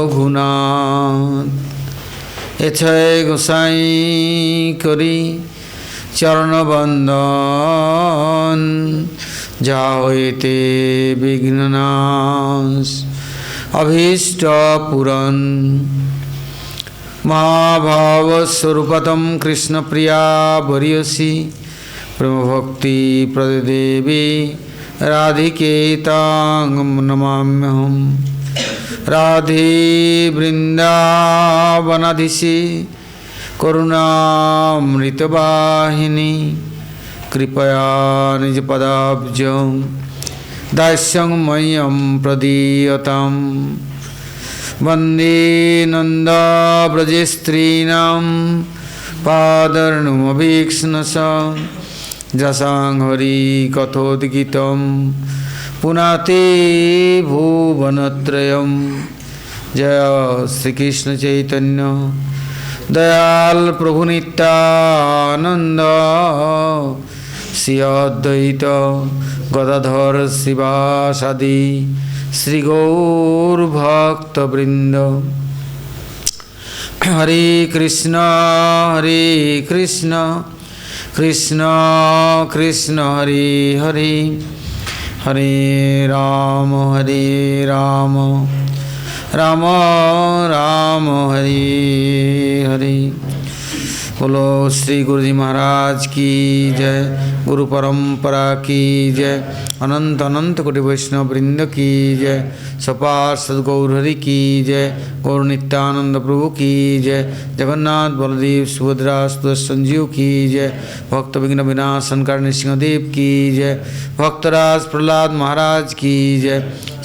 रघुनाथ एछय गोसाई करी चरण बंदन जा होते विघ्ननाश अभीष्ट पुरन महाभाव स्वरूपतम कृष्ण प्रिया वरियसी प्रेम भक्ति प्रदेवी राधिके तांग नमाम्यहम् राधे वृंदावनाधीशे करुणामृतवाहिनी कृपया निजपदाब्जं दास्यं मह्यं प्रदीयतां वन्दे नन्दाव्रजस्त्रीणां पादर्णुमभीक्ष्णसां जसां हरि कथोद्गीतं पुनाते भुवनत्रयं जय श्री कृष्ण चैतन्य दयाल प्रभु नित्यानंद श्री अद्वैत गदाधर शिवासादि श्री गौर भक्तवृंद हरे कृष्ण कृष्ण कृष्ण हरे हरे हरे राम राम राम हरे हरे। बोलो श्री गुरु जी महाराज की जय, गुरु परंपरा की जय, अनंत अनंत कोटि वैष्णव वृंद की जय, सपार्षद गौर हरि की जय, गौर नित्यानंद प्रभु की जय, जगन्नाथ बलदेव सुभद्रा सुदर्शन जीव की जय, भक्त विघ्न विनाशन करने सिंहदेव की जय, भक्तराज प्रहलाद महाराज की जय,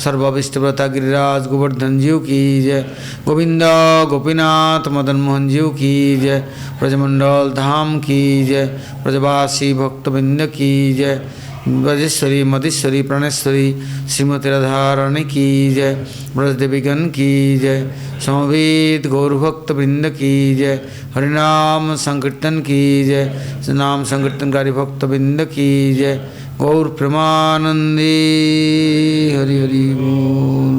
सर्वविष्टव्रता गिरिराज गोवर्धन जीव की जय, गोविंद गोपीनाथ मदन मोहन जीव की जय, ब्रजमंडल धाम की जय, ब्रजवासी भक्तवृंद की जय, ब्रजेश्वरी मधेश्वरी प्राणेश्वरी श्रीमती राधारानी की जय, ब्रजदेवीगण की जय, समवेत गौरभक्तवृंद की जय, हरिनाम संकीर्तन की जय, नाम संकीर्तनकारी भक्तवृंद की जय, गौर प्रेमानंदी हरि हरि बोल।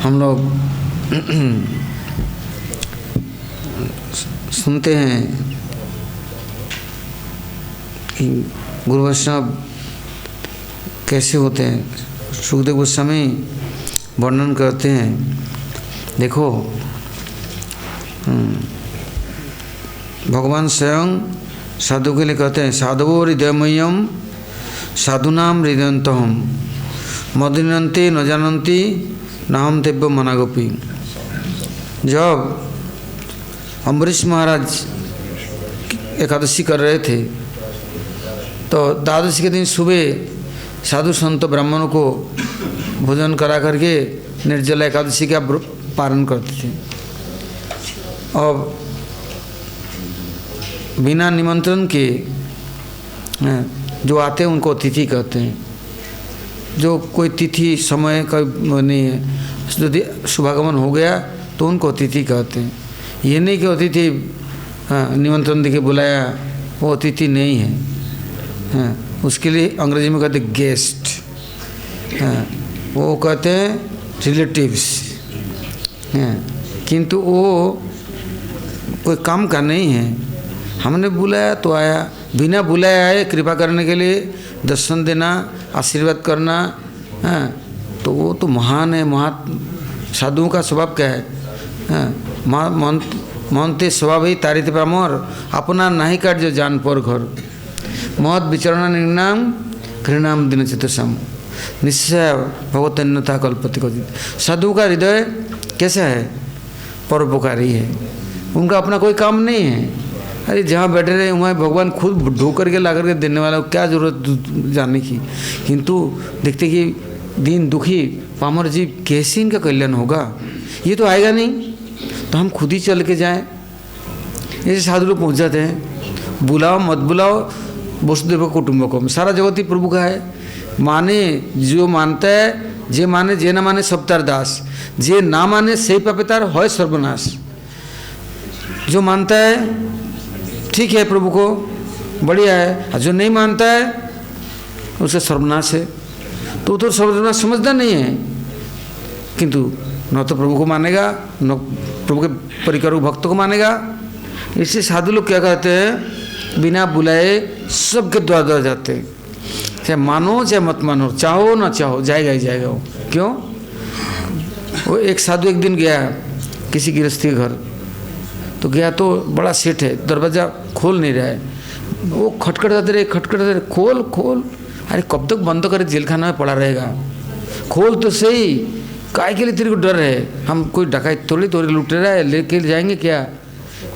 हम लोग सुनते हैं कि गुरु वैष्णव कैसे होते हैं। सुखदेव गोस्वामी वर्णन करते हैं, देखो भगवान स्वयं साधु के लिए कहते हैं, साधवो हृदयमय्यम साधुनाम हृदयंतहम मदिनंते न जानन्ति नाम तेव्य मनागोपी। जब अम्बरीश महाराज एकादशी कर रहे थे तो द्वादशी के दिन सुबह साधु संत ब्राह्मणों को भोजन करा करके निर्जला एकादशी का पारण करते थे। और बिना निमंत्रण के जो आते हैं उनको अतिथि कहते हैं। जो कोई तिथि समय का नहीं है, यदि शुभागमन हो गया तो उनको अतिथि कहते हैं। ये नहीं कि अतिथि निमंत्रण देके बुलाया, वो अतिथि नहीं है। उसके लिए अंग्रेजी में कहते गेस्ट, वो कहते हैं रिलेटिव्स। किंतु वो कोई काम का नहीं है। हमने बुलाया तो आया, बिना बुलाए आए कृपा करने के लिए, दर्शन देना, आशीर्वाद करना, तो वो तो महान है। साधुओं का स्वभाव क्या है? मनते स्वभाव ही तारित ब्राह्मण अपना नहीं काट जो जान पर घर महत विचरण निर्णाम घृणाम दिन चितसम निश्चय भगवतन्यता कल्पति को। साधु का हृदय कैसा है? परोपकारी है। उनका अपना कोई काम नहीं है। अरे जहाँ बैठे रहे वहाँ भगवान खुद ढो करके ला करके देने वाला, क्या जरूरत जानने की। किंतु देखते कि दीन दुखी पामर जीव कैसे इनका कल्याण होगा, ये तो आएगा नहीं। तो हम खुद ही चल के जाएं। ऐसे साधु लोग पहुँच जाते हैं, बुलाओ मत बुलाओ वसुदेव कुटुंबकम, सारा जगत ही प्रभु का है। माने जो मानता है, जे माने जे न माने सब तार दास, जे ना माने सही पापे तार है सर्वनाश। जो मानता है ठीक है प्रभु को, बढ़िया है, जो नहीं मानता है उसका सर्वनाश है। तो सर्वधर्म समझदार नहीं है, किंतु न तो प्रभु को मानेगा न प्रभु के परिकर भक्त को मानेगा। इससे साधु लोग क्या कहते हैं, बिना बुलाए सबके द्वार द्वार जाते हैं, चाहे मानो चाहे मत मानो, चाहो ना चाहो, जाएगा ही जाएगा वो। क्यों? वो एक साधु एक दिन गया किसी गृहस्थी के घर, तो गया तो बड़ा सेठ है, दरवाज़ा खोल नहीं रहा है, वो खटखटाते रहे, खोल खोल, अरे कब तक बंद करे, जेल खाना में पड़ा रहेगा, खोल तो सही, काय के लिए तेरे को डर है, हम कोई डकायत थोड़ी लुटे रहा है, लेके जाएंगे क्या,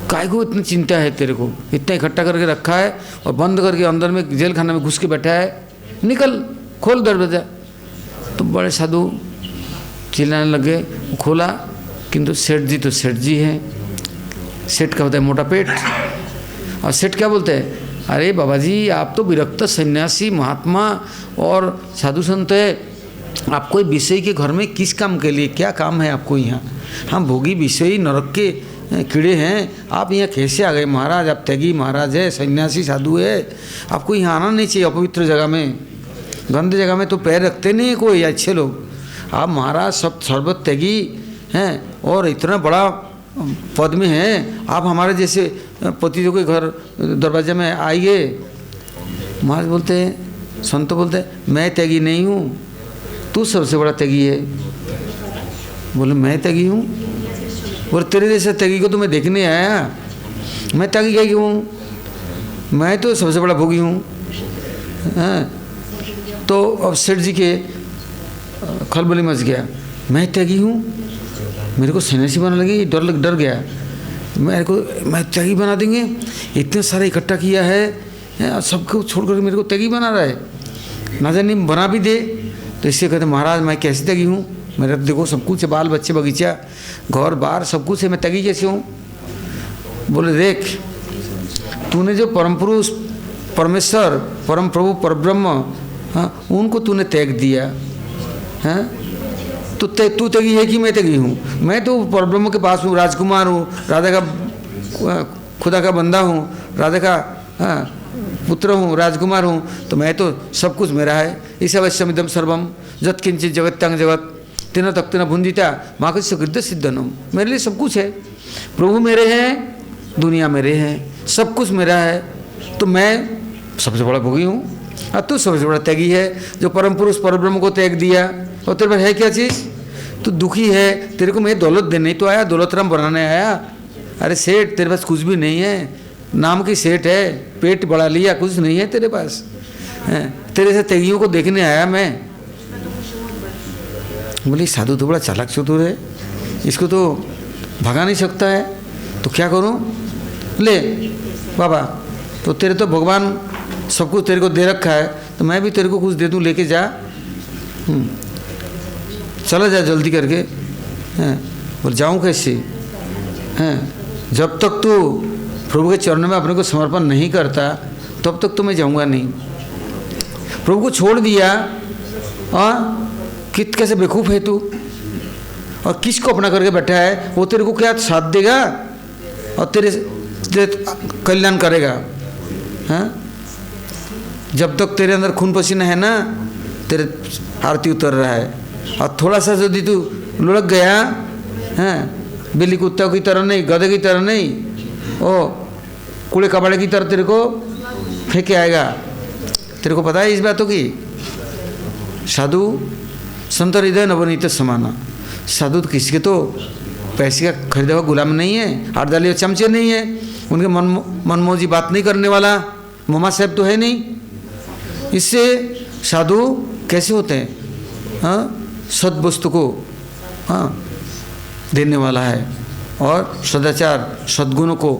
काय को इतनी चिंता है तेरे को, इतना इकट्ठा करके रखा है और बंद करके अंदर में जेल खाना में घुस के बैठा है, निकल, खोल दरवाजा। तो बड़े साधु चिल्लाने लगे, खोला, किंतु सेठ जी तो सेठ जी हैं, सेठ का होता है मोटा पेट, और सेठ क्या बोलते हैं, अरे बाबा जी आप तो विरक्त सन्यासी महात्मा और साधु संत है, आपको विषय के घर में किस काम के लिए, क्या काम है आपको यहाँ, हम भोगी विषयी नरक के कीड़े हैं, आप यहाँ कैसे आ गए महाराज, आप त्यागी महाराज है, सन्यासी साधु है, आपको यहाँ आना नहीं चाहिए, अपवित्र जगह में, गंदे जगह में तो पैर रखते नहीं कोई अच्छे लोग, आप महाराज सब सर्वत त्यागी हैं और इतना बड़ा पद में हैं, आप हमारे जैसे पतियों के घर दरवाजे में आइए। महाराज बोलते हैं, संत बोलते हैं, मैं त्यागी नहीं हूँ, तू सबसे बड़ा त्यागी है। बोले मैं त्यागी हूँ? बोले तेरे जैसे त्यागी को तो मैं देखने आया, मैं त्यागी क्या हूँ, मैं तो सबसे बड़ा भोगी हूँ। तो अब सेठ जी के खलबली मच गया, मैं त्यागी हूँ, मेरे को सन्यासी बना लगी, डर गया, मैं त्यागी बना देंगे, इतने सारे इकट्ठा किया है, सबको छोड़कर मेरे को त्यागी बना रहा है, ना जाने बना भी दे। तो इससे कहते महाराज मैं कैसे त्यागी हूँ, मेरा तो देखो सब कुछ है, बाल बच्चे बगीचा घर बार सब कुछ है, मैं त्यागी कैसे हूँ। बोले देख, तूने जो परम पुरुष परमेश्वर परम प्रभु परब्रह्म, हाँ, उनको तूने त्याग दिया, हैं, तो तू त्यागी है कि मैं त्यागी हूँ? मैं तो परब्रह्म के पास हूँ, राजकुमार हूँ, राधा का खुदा का बंदा हूँ, राधा का पुत्र हूँ, राजकुमार हूँ, तो मैं तो सब कुछ मेरा है। इस अवश्यमिदम सर्वम जत किंचित जगत्यांग जगत तेना तक तेना भुंजिता माँ के सुकृत सिद्धनम, मेरे लिए सब कुछ है, प्रभु मेरे हैं, दुनिया मेरे हैं, सब कुछ मेरा है, तो मैं सबसे बड़ा भोगी हूँ और तू सबसे बड़ा त्यागी है, जो परम पुरुष परब्रह्म को त्याग दिया। और तेरे पर है क्या चीज़, तू दुखी है, तेरे को मैं दौलत देने तो आया, दौलत राम बनाने आया। अरे सेठ तेरे पास कुछ भी नहीं है, नाम की सेठ है, पेट बढ़ा लिया, कुछ नहीं है तेरे पास, तेरे से त्यागियों को देखने आया मैं। बोली साधु तो बड़ा चालाक चतुर है, इसको तो भगा नहीं सकता है, तो क्या करूं? ले बाबा, तो तेरे तो भगवान सब कुछ तेरे को दे रखा है, तो मैं भी तेरे को कुछ दे दूं, लेके जा, चला जा जल्दी करके। हैं बोल जाऊँ कैसे? हैं जब तक तू प्रभु के चरणों में अपने को समर्पण नहीं करता तब तक तो मैं जाऊँगा नहीं। प्रभु को छोड़ दिया, कित कैसे बेवकूफ़ है तू, और किसको अपना करके बैठा है, वो तेरे को क्या साथ देगा और तेरे कल्याण करेगा? हैं जब तक तेरे अंदर खून पसीना है ना, तेरे आरती उतर रहा है, और थोड़ा सा यदि तू लुढ़क गया, हैं बिल्ली कुत्ता की तरह नहीं, गधे की तरह नहीं, ओ कूड़े कबाड़े की तरह तेरे को फेंके आएगा। तेरे को पता है इस बातों की? साधु संत हृदय नवनीत समाना, साधु तो किसी के तो पैसे का खरीदा हुआ गुलाम नहीं है, हाथ डालिए चमचे नहीं है, उनके मनमोजी बात नहीं करने वाला मोमा साहब तो है नहीं। इससे साधु कैसे होते हैं? हाँ सद्वस्तु को देने वाला है और सदाचार सद्गुणों को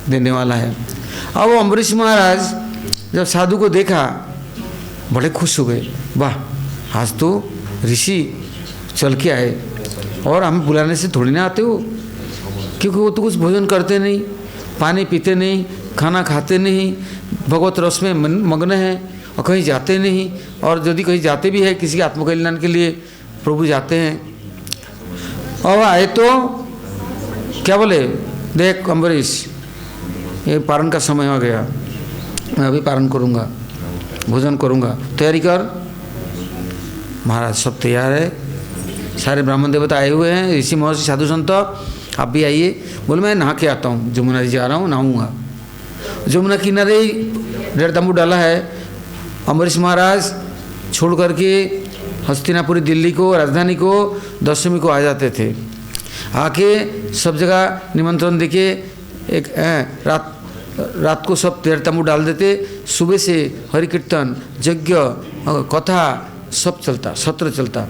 देने वाला है। अब वो अम्बरीश महाराज जब साधु को देखा बड़े खुश हो गए, वाह आज तो ऋषि चल के आए, और हमें बुलाने से थोड़ी ना आते हो, क्योंकि वो तो कुछ भोजन करते नहीं, पानी पीते नहीं, खाना खाते नहीं, भगवत रस में मग्न हैं और कहीं जाते नहीं, और यदि कहीं जाते भी है किसी के आत्मकल्याण के लिए प्रभु जाते हैं। और आए तो क्या बोले, देख अम्बरीश ये पारण का समय हो गया, मैं अभी पारण करूँगा, भोजन करूँगा, तैयारी कर। महाराज सब तैयार है, सारे ब्राह्मण देवता आए हुए हैं, ऋषि महर्षि साधु संत आप भी आइए। बोले मैं नहा के आता हूँ, जमुना जी जा रहा हूँ, नहाऊंगा। जमुना किनारे ही डेढ़ तंबू डाला है। अम्बरीश महाराज छोड़ करके हस्तिनापुरी दिल्ली को, राजधानी को, दशमी को आ जाते थे। आके सब जगह निमंत्रण देके एक रात को सब डेढ़ तंबू डाल देते। सुबह से हरि कीर्तन, यज्ञ, कथा सब चलता, सत्र चलता।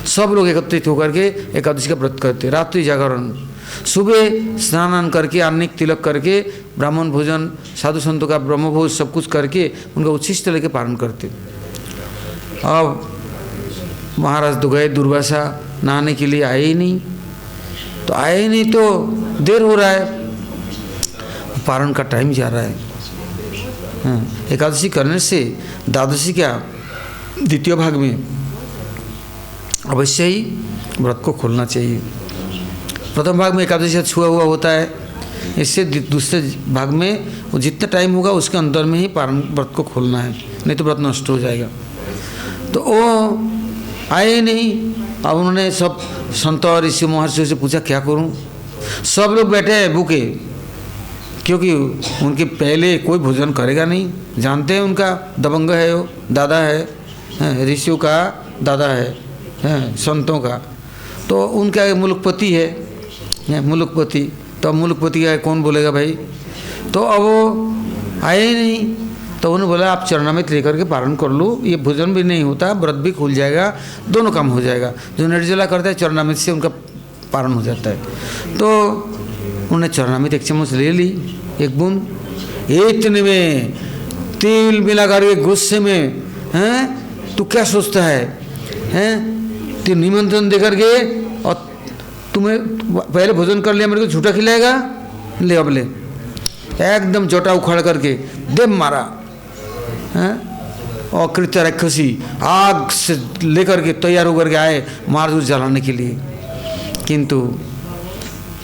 सब लोग एकत्रित होकर के एकादशी का व्रत करते, रात्रि जागरण। सुबह स्नान करके, आन्निक तिलक करके, ब्राह्मण भोजन, साधु संतों का ब्रह्मभोज सब कुछ करके उनका उच्छिष्ट लेके पारण करते। अब महाराज तो गए, दुर्वासा नहाने के लिए आए ही नहीं। तो आए ही नहीं तो देर हो रहा है, पारण का टाइम जा रहा है। एकादशी करने से द्वादशी क्या द्वितीय भाग में अवश्य ही व्रत को खोलना चाहिए। प्रथम भाग में एकादशी छुआ हुआ होता है, इससे दूसरे भाग में वो जितना टाइम होगा उसके अंदर में ही पारण व्रत को खोलना है, नहीं तो व्रत नष्ट हो जाएगा। तो वो आए ही नहीं। अब उन्होंने सब संत और ऋषि महर्षियों से पूछा क्या करूं। सब लोग बैठे हैं भूखे, क्योंकि उनके पहले कोई भोजन करेगा नहीं। जानते हैं उनका दबंग है, वो दादा है, ऋषियों का दादा है, संतों का। तो उनका मुल्कपति है, मुल्कपति। तो अब मुल्कपति का कौन बोलेगा भाई। तो अब वो आए ही नहीं। तो उन्होंने बोला आप चरणामृत लेकर के पारण कर लो, ये भोजन भी नहीं होता, व्रत भी खुल जाएगा, दोनों काम हो जाएगा। जो निर्जला करता है चरणामृत से उनका पारण हो जाता है। तो उन्होंने चरणामृत एक चम्मच ले ली, एक बूंद, इतने में तिल मिला करके गुस्से में, हैं तू क्या सोचता है, हैं तू निमंत्रण दे करके और तुम्हें पहले भोजन कर लिया, मेरे को झूठा खिलाएगा, ले अब ले। एकदम जोटा उखाड़ करके दे मारा, हैं। और कृत्य राक्षसी आग से लेकर के तैयार होकर के आए मार दूर जलाने के लिए, किंतु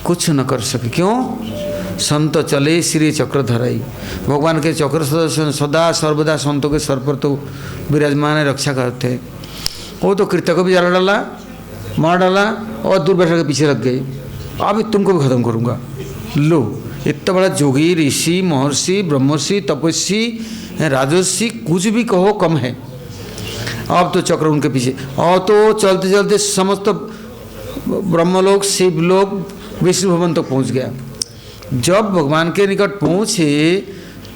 कुछ न कर सके। क्यों? संत चले श्री चक्र धराई। भगवान के चक्र सदा सर्वदा संतों के सर पर तो विराजमान है, रक्षा करते हैं। वो तो कृत्य को भी जला डाला, मार डाला और दुर्वासा के पीछे लग गए, अभी तुमको भी खत्म करूँगा। लो, इतना बड़ा जोगी, ऋषि, महर्षि, ब्रह्मर्षि, तपस्वी, राजर्षि, कुछ भी कहो कम है। अब तो चक्र उनके पीछे, और तो चलते चलते समस्त ब्रह्मलोक, शिवलोक, विष्णु भवन तक पहुंच गया। जब भगवान के निकट पहुंचे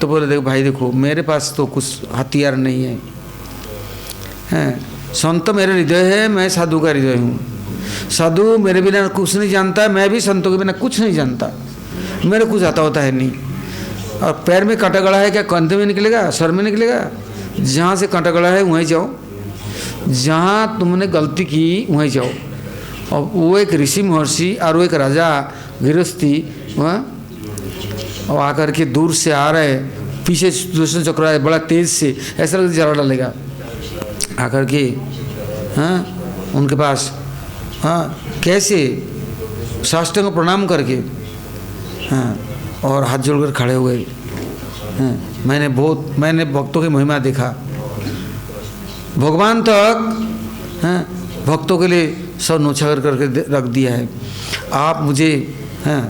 तो बोले देखो भाई, देखो मेरे पास तो कुछ हथियार नहीं है, हैं संत मेरे हृदय है, मैं साधु का हृदय हूँ। साधु मेरे बिना कुछ नहीं जानता, मैं भी संतों के बिना कुछ नहीं जानता, मेरे कुछ आता होता है नहीं। और पैर में कांटा गड़ा है, क्या कंधे में निकलेगा, सर में निकलेगा? जहाँ से कांटा गड़ा है वहीं जाओ, जहाँ तुमने गलती की वहीं जाओ। और वो एक ऋषि महर्षि और वो एक राजा गृहस्थी वहाँ, और आकर के दूर से आ रहे, पीछे दूसरे चक्र है बड़ा तेज से, ऐसा लगता जला डालेगा। आकर के हाँ उनके पास, हाँ कैसे साष्टांग प्रणाम करके, हाँ और हाथ जोड़कर खड़े हुए। हाँ मैंने भक्तों की महिमा देखा, भगवान तक हाँ भक्तों के लिए सब नौछावर करके रख दिया है। आप मुझे हाँ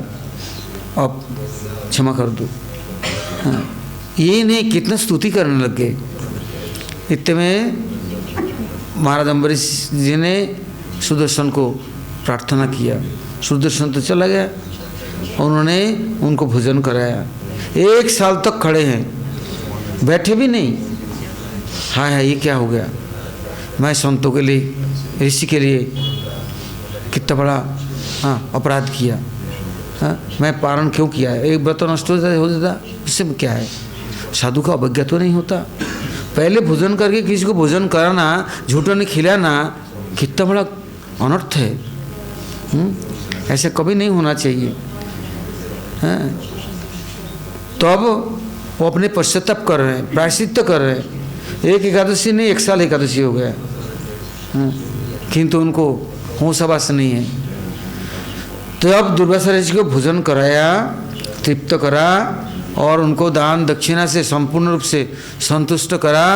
अब क्षमा कर दो। हाँ ये नहीं, कितना स्तुति करने लग गए। इतने में महाराज अम्बरीश जी ने सुदर्शन को प्रार्थना किया। सुदर्शन तो चला गया, उन्होंने उनको भोजन कराया। 1 साल तक खड़े हैं, बैठे भी नहीं। हाय हाय ये क्या हो गया, मैं संतों के लिए, ऋषि के लिए कितना बड़ा हाँ अपराध किया। हाँ मैं पारण क्यों किया है, एक व्रत नष्ट हो जाता, इससे क्या है। साधु का अवज्ञा तो नहीं होता। पहले भोजन करके किसी को भोजन कराना, झूठा नहीं खिलाना, कितना बड़ा अनर्थ है। ऐसे कभी नहीं होना चाहिए। हाँ तो अब वो अपने पश्चाताप कर रहे हैं, प्रायश्चित्त कर रहे हैं। एक एकादशी नहीं, 1 साल एकादशी हो गया। हाँ किंतु उनको होश आवास नहीं है। तो अब दुर्वासा ऋषि को भोजन कराया, तृप्त करा और उनको दान दक्षिणा से संपूर्ण रूप से संतुष्ट करा।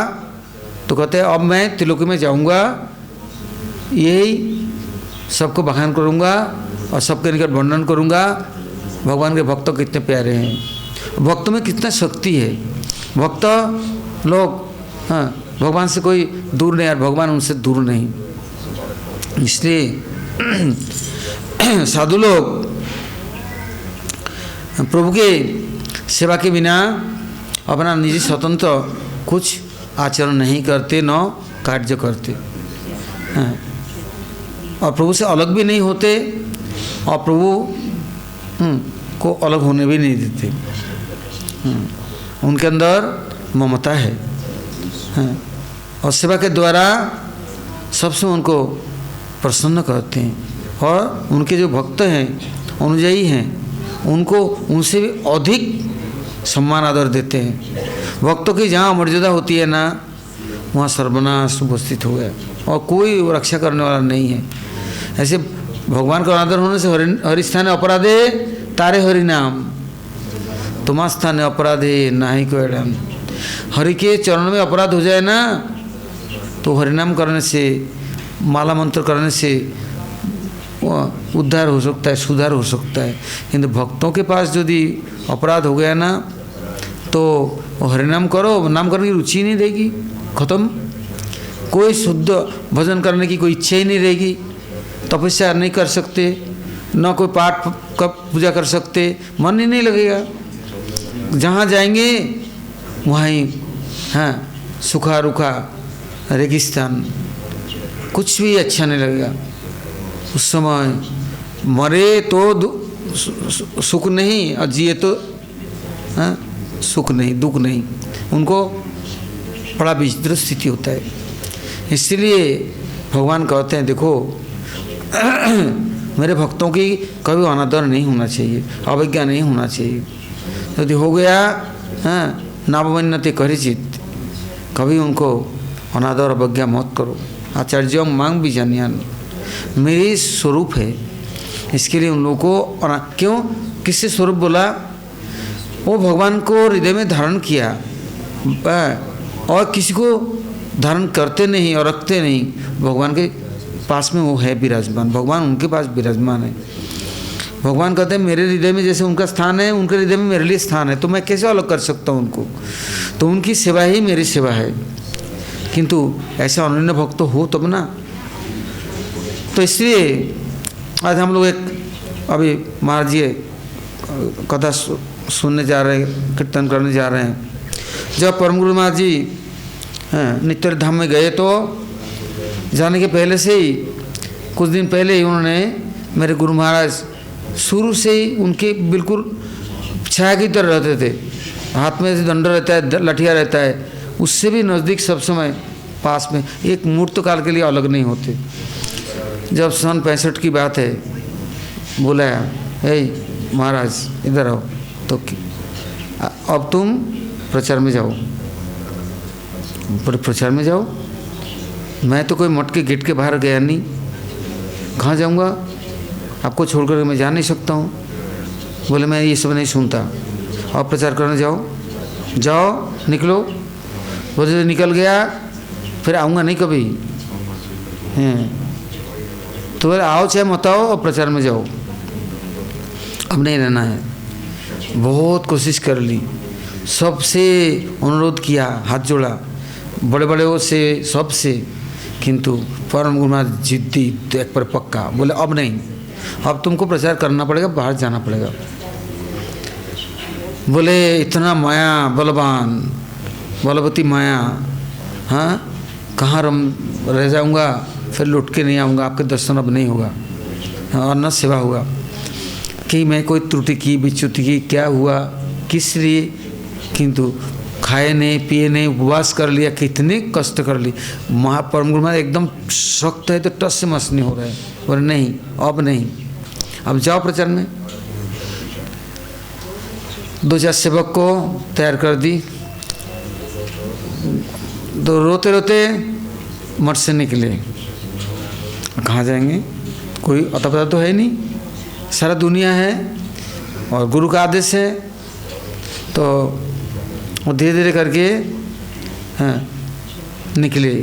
तो कहते हैं अब मैं त्रिलोकी में जाऊंगा यही सबको बखान करूँगा और सबके निकट वर्णन करूँगा भगवान के भक्त कितने प्यारे हैं, भक्तों में कितना शक्ति है। भक्त लोग हाँ भगवान से कोई दूर नहीं और भगवान उनसे दूर नहीं। इसलिए साधु लोग प्रभु के सेवा के बिना अपना निजी स्वतंत्र कुछ आचरण नहीं करते, न कार्य करते हैं और प्रभु से अलग भी नहीं होते और प्रभु को अलग होने भी नहीं देते। उनके अंदर ममता है और सेवा के द्वारा सबसे उनको प्रसन्न करते हैं और उनके जो भक्त हैं, अनुयायी हैं, उनको उनसे भी अधिक सम्मान आदर देते हैं। भक्तों की जहाँ मर्यादा होती है ना, वहाँ सर्वनाश उपस्थित हो गया और कोई रक्षा करने वाला नहीं है। ऐसे भगवान का अनादर होने से हरि स्थाने अपराधे तारे हरि नाम, तुम स्थाने अपराधे नाही को एडम। हरि के चरण में अपराध हो जाए ना तो हरिनाम करने से, माला मंत्र करने से उद्धार हो सकता है, सुधार हो सकता है। किंतु भक्तों के पास यदि अपराध हो गया ना तो हरिनाम करो, नाम करने की रुचि नहीं रहेगी, खत्म। कोई शुद्ध भजन करने की कोई इच्छा ही नहीं रहेगी, तपस्या नहीं कर सकते, न कोई पाठ का पूजा कर सकते, मन ही नहीं लगेगा। जहाँ जाएंगे वहाँ ही हाँ सूखा रूखा रेगिस्तान, कुछ भी अच्छा नहीं लगेगा। उस समय मरे तो सुख नहीं और जिए तो हाँ सुख नहीं, दुख नहीं, उनको बड़ा विचित्र स्थिति होता है। इसलिए भगवान कहते हैं देखो मेरे भक्तों की कभी अनादर नहीं होना चाहिए, अवज्ञा नहीं होना चाहिए। यदि हो गया हाँ नावन्यते करिचित, कभी उनको अनादर अवज्ञा मत करो। आचार्य मांग भी जानियान मेरी स्वरूप है, इसके लिए उन लोगों को क्यों किससे स्वरूप बोला, वो भगवान को हृदय में धारण किया और किसी को धारण करते नहीं और रखते नहीं। भगवान के पास में वो है विराजमान, भगवान उनके पास विराजमान है। भगवान कहते हैं मेरे हृदय में जैसे उनका स्थान है, उनके हृदय में मेरे लिए स्थान है, तो मैं कैसे अलग कर सकता हूँ उनको। तो उनकी सेवा ही मेरी सेवा है। किंतु ऐसा अनन्य भक्त हो तब ना। तो इसलिए आज हम लोग एक अभी महाराज जी कथा सुनने जा रहे हैं, कीर्तन करने जा रहे हैं। जब परम गुरु महाराज जी नित्य धाम में गए तो जाने के पहले से ही, कुछ दिन पहले ही उन्होंने मेरे गुरु महाराज शुरू से ही उनके बिल्कुल छाया की तरह रहते थे। हाथ में दंड रहता है, लठिया रहता है, उससे भी नज़दीक सब समय पास में, एक मुहूर्त काल के लिए अलग नहीं होते। जब सन 65 की बात है, बुलाया, हे महाराज इधर आओ, तो अब तुम प्रचार में जाओ। प्रचार में जाओ, मैं तो कोई मठ के गेट के बाहर गया नहीं, कहाँ जाऊँगा, आपको छोड़कर मैं जा नहीं सकता हूँ। बोले मैं ये सब नहीं सुनता, आप प्रचार करने जाओ, जाओ निकलो। बोले निकल गया, फिर आऊँगा नहीं कभी। हैं तो बोले आओ चाहे मत आओ, और प्रचार में जाओ, अब नहीं रहना है। बहुत कोशिश कर ली, सबसे अनुरोध किया, हाथ जोड़ा, बड़े बड़े से सबसे, किंतु परम गुरु महाराज जिद्दी तो एक पर पक्का, बोले अब नहीं, अब तुमको प्रचार करना पड़ेगा, बाहर जाना पड़ेगा। बोले इतना माया बलवान, बलवती माया, हाँ कहाँ रह जाऊँगा, फिर लौट के नहीं आऊँगा, आपके दर्शन अब नहीं होगा और न सेवा होगा। कि मैं कोई त्रुटि की, विच्युति की, क्या हुआ, किस लिए, किंतु खाए नहीं, पिए नहीं, उपवास कर लिया, कितने कष्ट कर ली। परम गुरु महाराज एकदम सख्त है तो टस से मस नहीं हो रहा है। बोले नहीं, अब नहीं, अब जाओ प्रचार में। 2-4 सेवक को तैयार कर दी, तो रोते रोते मठ से निकले। कहाँ जाएंगे, कोई अता पता तो है नहीं, सारा दुनिया है और गुरु का आदेश है। तो वो धीरे धीरे करके हाँ निकले,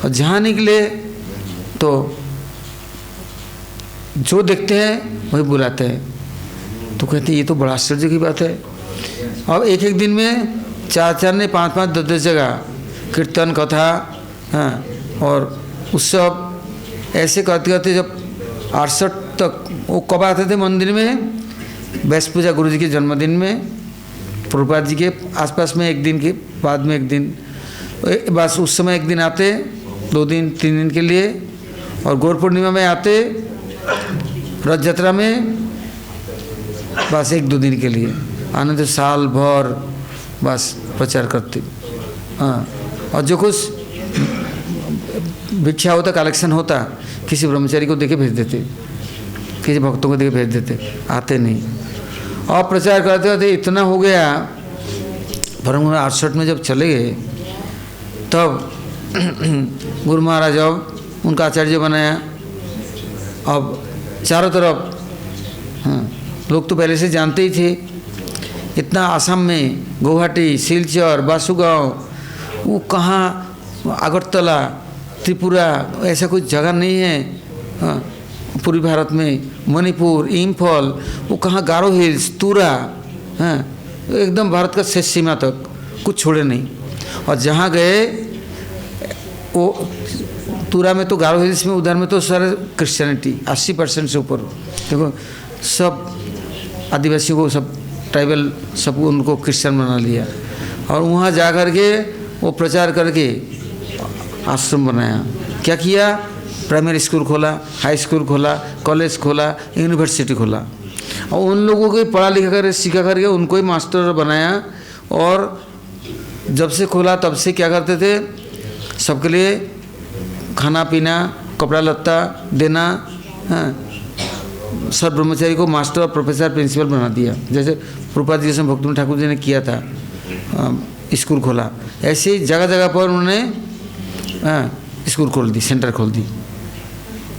और जहाँ निकले तो जो देखते हैं वही बुलाते हैं। तो कहते हैं ये तो बड़ा आश्चर्य की बात है। अब एक एक दिन में 4-4 ने 5-5 10-10 जगह कीर्तन कथा, हाँ, और उत्सव ऐसे करते करते जब 68 तक वो कब आते थे मंदिर में? बैस पूजा गुरु जी के जन्मदिन में, प्रभुपाद जी के आसपास में एक दिन के बाद में एक दिन, बस उस समय एक दिन आते, 2 दिन 3 दिन के लिए, और गौर पूर्णिमा में आते, रथ यात्रा में बस 1-2 दिन के लिए आने तो साल भर बस प्रचार करते। हाँ, और जो कुछ भिक्षा होता, कलेक्शन होता, किसी ब्रह्मचारी को देके भेज देते, किसी भक्तों को देके भेज देते, आते नहीं। और प्रचार करते करते इतना हो गया, परम 68 में जब चले गए तब गुरु महाराज अब उनका आचार्य बनाया। अब चारों तरफ, हाँ, लोग तो पहले से जानते ही थे। इतना आसाम में गुवाहाटी, सिलचर, बासुगांव, वो कहाँ, अगरतला, त्रिपुरा, ऐसा कोई जगह नहीं है। हाँ, पूर्वी भारत में मणिपुर, इम्फॉल, वो कहाँ गारो हिल्स, तुरा, हाँ, एकदम भारत का शेष सीमा तक कुछ छोड़े नहीं। और जहाँ गए वो तुरा में तो गारो हिल्स में, उधर में तो सारे क्रिश्चियनिटी 80% से ऊपर। देखो सब आदिवासियों को, सब ट्राइबल, सब उनको क्रिश्चियन बना लिया। और वहाँ जा कर के वो प्रचार करके आश्रम बनाया। क्या किया? प्राइमरी स्कूल खोला, हाई स्कूल खोला, कॉलेज खोला, यूनिवर्सिटी खोला, और उन लोगों को पढ़ा लिखा कर सिखा करके उनको ही मास्टर बनाया। और जब से खोला तब से क्या करते थे, सबके लिए खाना पीना, कपड़ा लत्ता देना, हाँ, सब ब्रह्मचारी को मास्टर, प्रोफेसर, प्रिंसिपल बना दिया। जैसे प्रभुपाद जी से भक्तमन ठाकुर जी ने किया था, स्कूल खोला, ऐसे ही जगह जगह पर उन्होंने स्कूल खोल दी, सेंटर खोल दी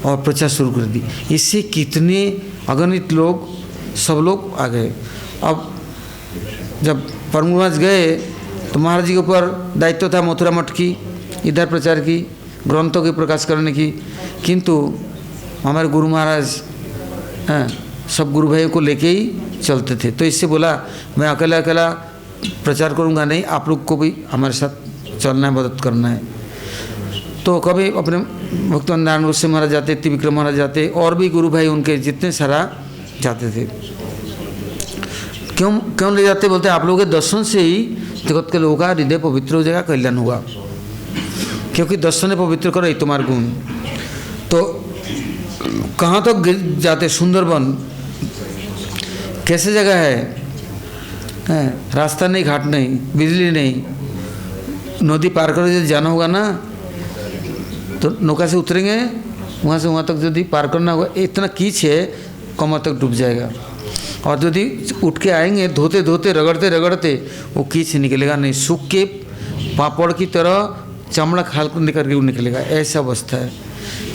और प्रचार शुरू कर दी। इससे कितने अगणित लोग, सब लोग आ गए। अब जब परम महाराज गए तो महाराज जी के ऊपर दायित्व था मथुरा मठ की, इधर प्रचार की, ग्रंथों के प्रकाश करने की। किंतु हमारे गुरु महाराज सब गुरु भाइयों को लेके ही चलते थे। तो इससे बोला मैं अकेला अकेला प्रचार करूँगा नहीं, आप लोग को भी हमारे साथ चलना है, मदद करना है। तो कभी अपने भक्तवंद नारायण गोस्वामी महाराज जाते, त्रिविक्रम महाराज जाते, और भी गुरु भाई उनके जितने सारा जाते थे। क्यों ले जाते? बोलते आप लोगों के दर्शन से ही जगत के लोगों का हृदय पवित्र हो जाएगा, कल्याण होगा। क्योंकि दर्शन पवित्र करो, ये तुम्हारा गुण। तो कहाँ तक जाते? सुंदरबन कैसे जगह है, रास्ता नहीं, घाट नहीं, बिजली नहीं, नदी पार कर जाना होगा ना, तो नौका से उतरेंगे, वहाँ से वहाँ तक यदि पार करना होगा, इतना कीच है, कमर तक डूब जाएगा। और यदि उठ के आएंगे धोते धोते रगड़ते रगड़ते वो कीच निकलेगा नहीं, सूख के पापड़ की तरह चमड़ा खाल निकल के निकलेगा, ऐसा अवस्था है।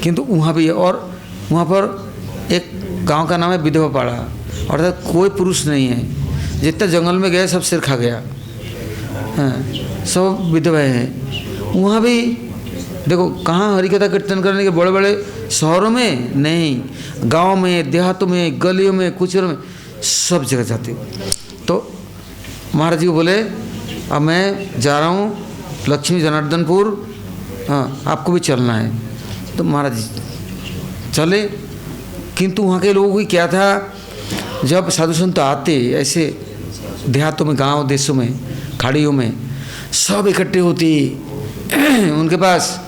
किंतु वहाँ भी है। और वहाँ पर एक गांव का नाम है विधवा पाड़ा, अर्थात कोई पुरुष नहीं है। जितना जंगल में गए सब सिर खा गया, हाँ, सब विधवाएँ हैं। वहाँ भी देखो कहाँ हरिकथा कीर्तन करने के, बड़े बड़े शहरों में नहीं, गांव में, देहातों में, गलियों में, कुचरों में, सब जगह जाते। तो महाराज जी को बोले अब मैं जा रहा हूँ लक्ष्मी जनार्दनपुर, हाँ, आपको भी चलना है। तो महाराज जी चले। किंतु वहाँ के लोगों की क्या था, जब साधु संत आते ऐसे देहातों में, गांव देशों में, खाड़ियों में, सब इकट्ठे होती, उनके पास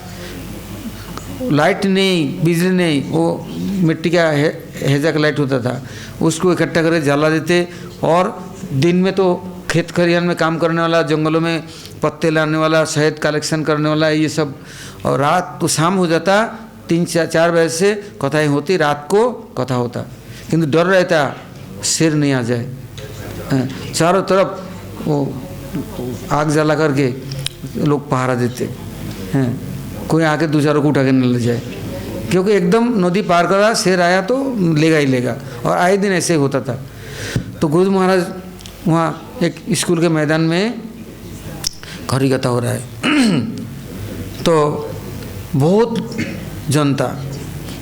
लाइट नहीं, बिजली नहीं, वो मिट्टी का हेजा का लाइट होता था, उसको इकट्ठा करके जला देते। और दिन में तो खेत खलिहान में काम करने वाला, जंगलों में पत्ते लाने वाला, शहद कलेक्शन करने वाला, ये सब। और रात तो शाम हो जाता, 3-4 बजे से कथाएँ होती, रात को कथा होता। किंतु डर रहता शेर नहीं आ जाए, चारों तरफ वो आग जला करके लोग पहरा देते हैं, कोई आके दूसरों को उठा के न ले जाए। क्योंकि एकदम नदी पार करा, शेर आया तो लेगा ही लेगा। और आए दिन ऐसे होता था। तो गुरु महाराज वहाँ एक स्कूल के मैदान में हरि कथा हो रहा है, तो बहुत जनता,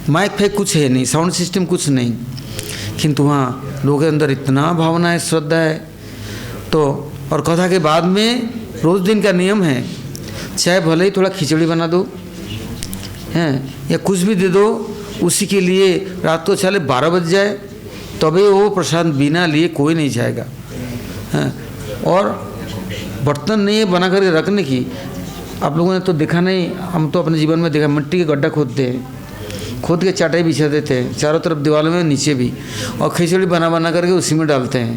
माइक फेक कुछ है नहीं, साउंड सिस्टम कुछ नहीं, किंतु वहाँ लोगों के अंदर इतना भावना है, श्रद्धा है। तो और कथा के बाद में रोज़ दिन का नियम है, चाहे भले ही थोड़ा खिचड़ी बना दो हैं या कुछ भी दे दो, उसी के लिए रात को चले 12 बज जाए तभी वो प्रसाद बिना लिए कोई नहीं जाएगा हैं। और बर्तन नहीं है बना करके रखने की, आप लोगों ने तो देखा नहीं, हम तो अपने जीवन में देखा, मिट्टी के गड्ढा खोदते हैं, खोद के चाटाई बिछा देते हैं चारों तरफ दीवारों में नीचे भी, और खिचड़ी बना बना करके उसी में डालते हैं।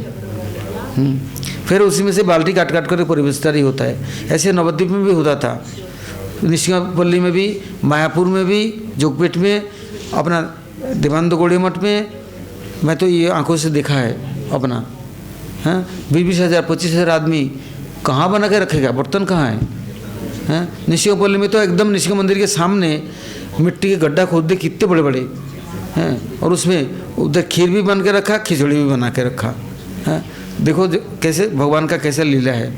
फिर उसी में से बाल्टी काट काट करके परिवेशदारी होता है। ऐसे नवद्वीप में भी होता था, निशिकापल्ली में भी, मायापुर में भी, जोगपेट में, अपना देवानंद गौड़ी मठ में, मैं तो ये आंखों से देखा है अपना। हाँ 20,000 25,000 आदमी कहाँ बना के रखेगा, बर्तन कहाँ है हैं। निशिकापल्ली में तो एकदम निशिका मंदिर के सामने मिट्टी के गड्ढा खोद दे, कितने बड़े बड़े हैं, और उसमें उधर खीर भी बन के रखा, खिचड़ी भी बना के रखा है। देखो कैसे भगवान का कैसा लीला है।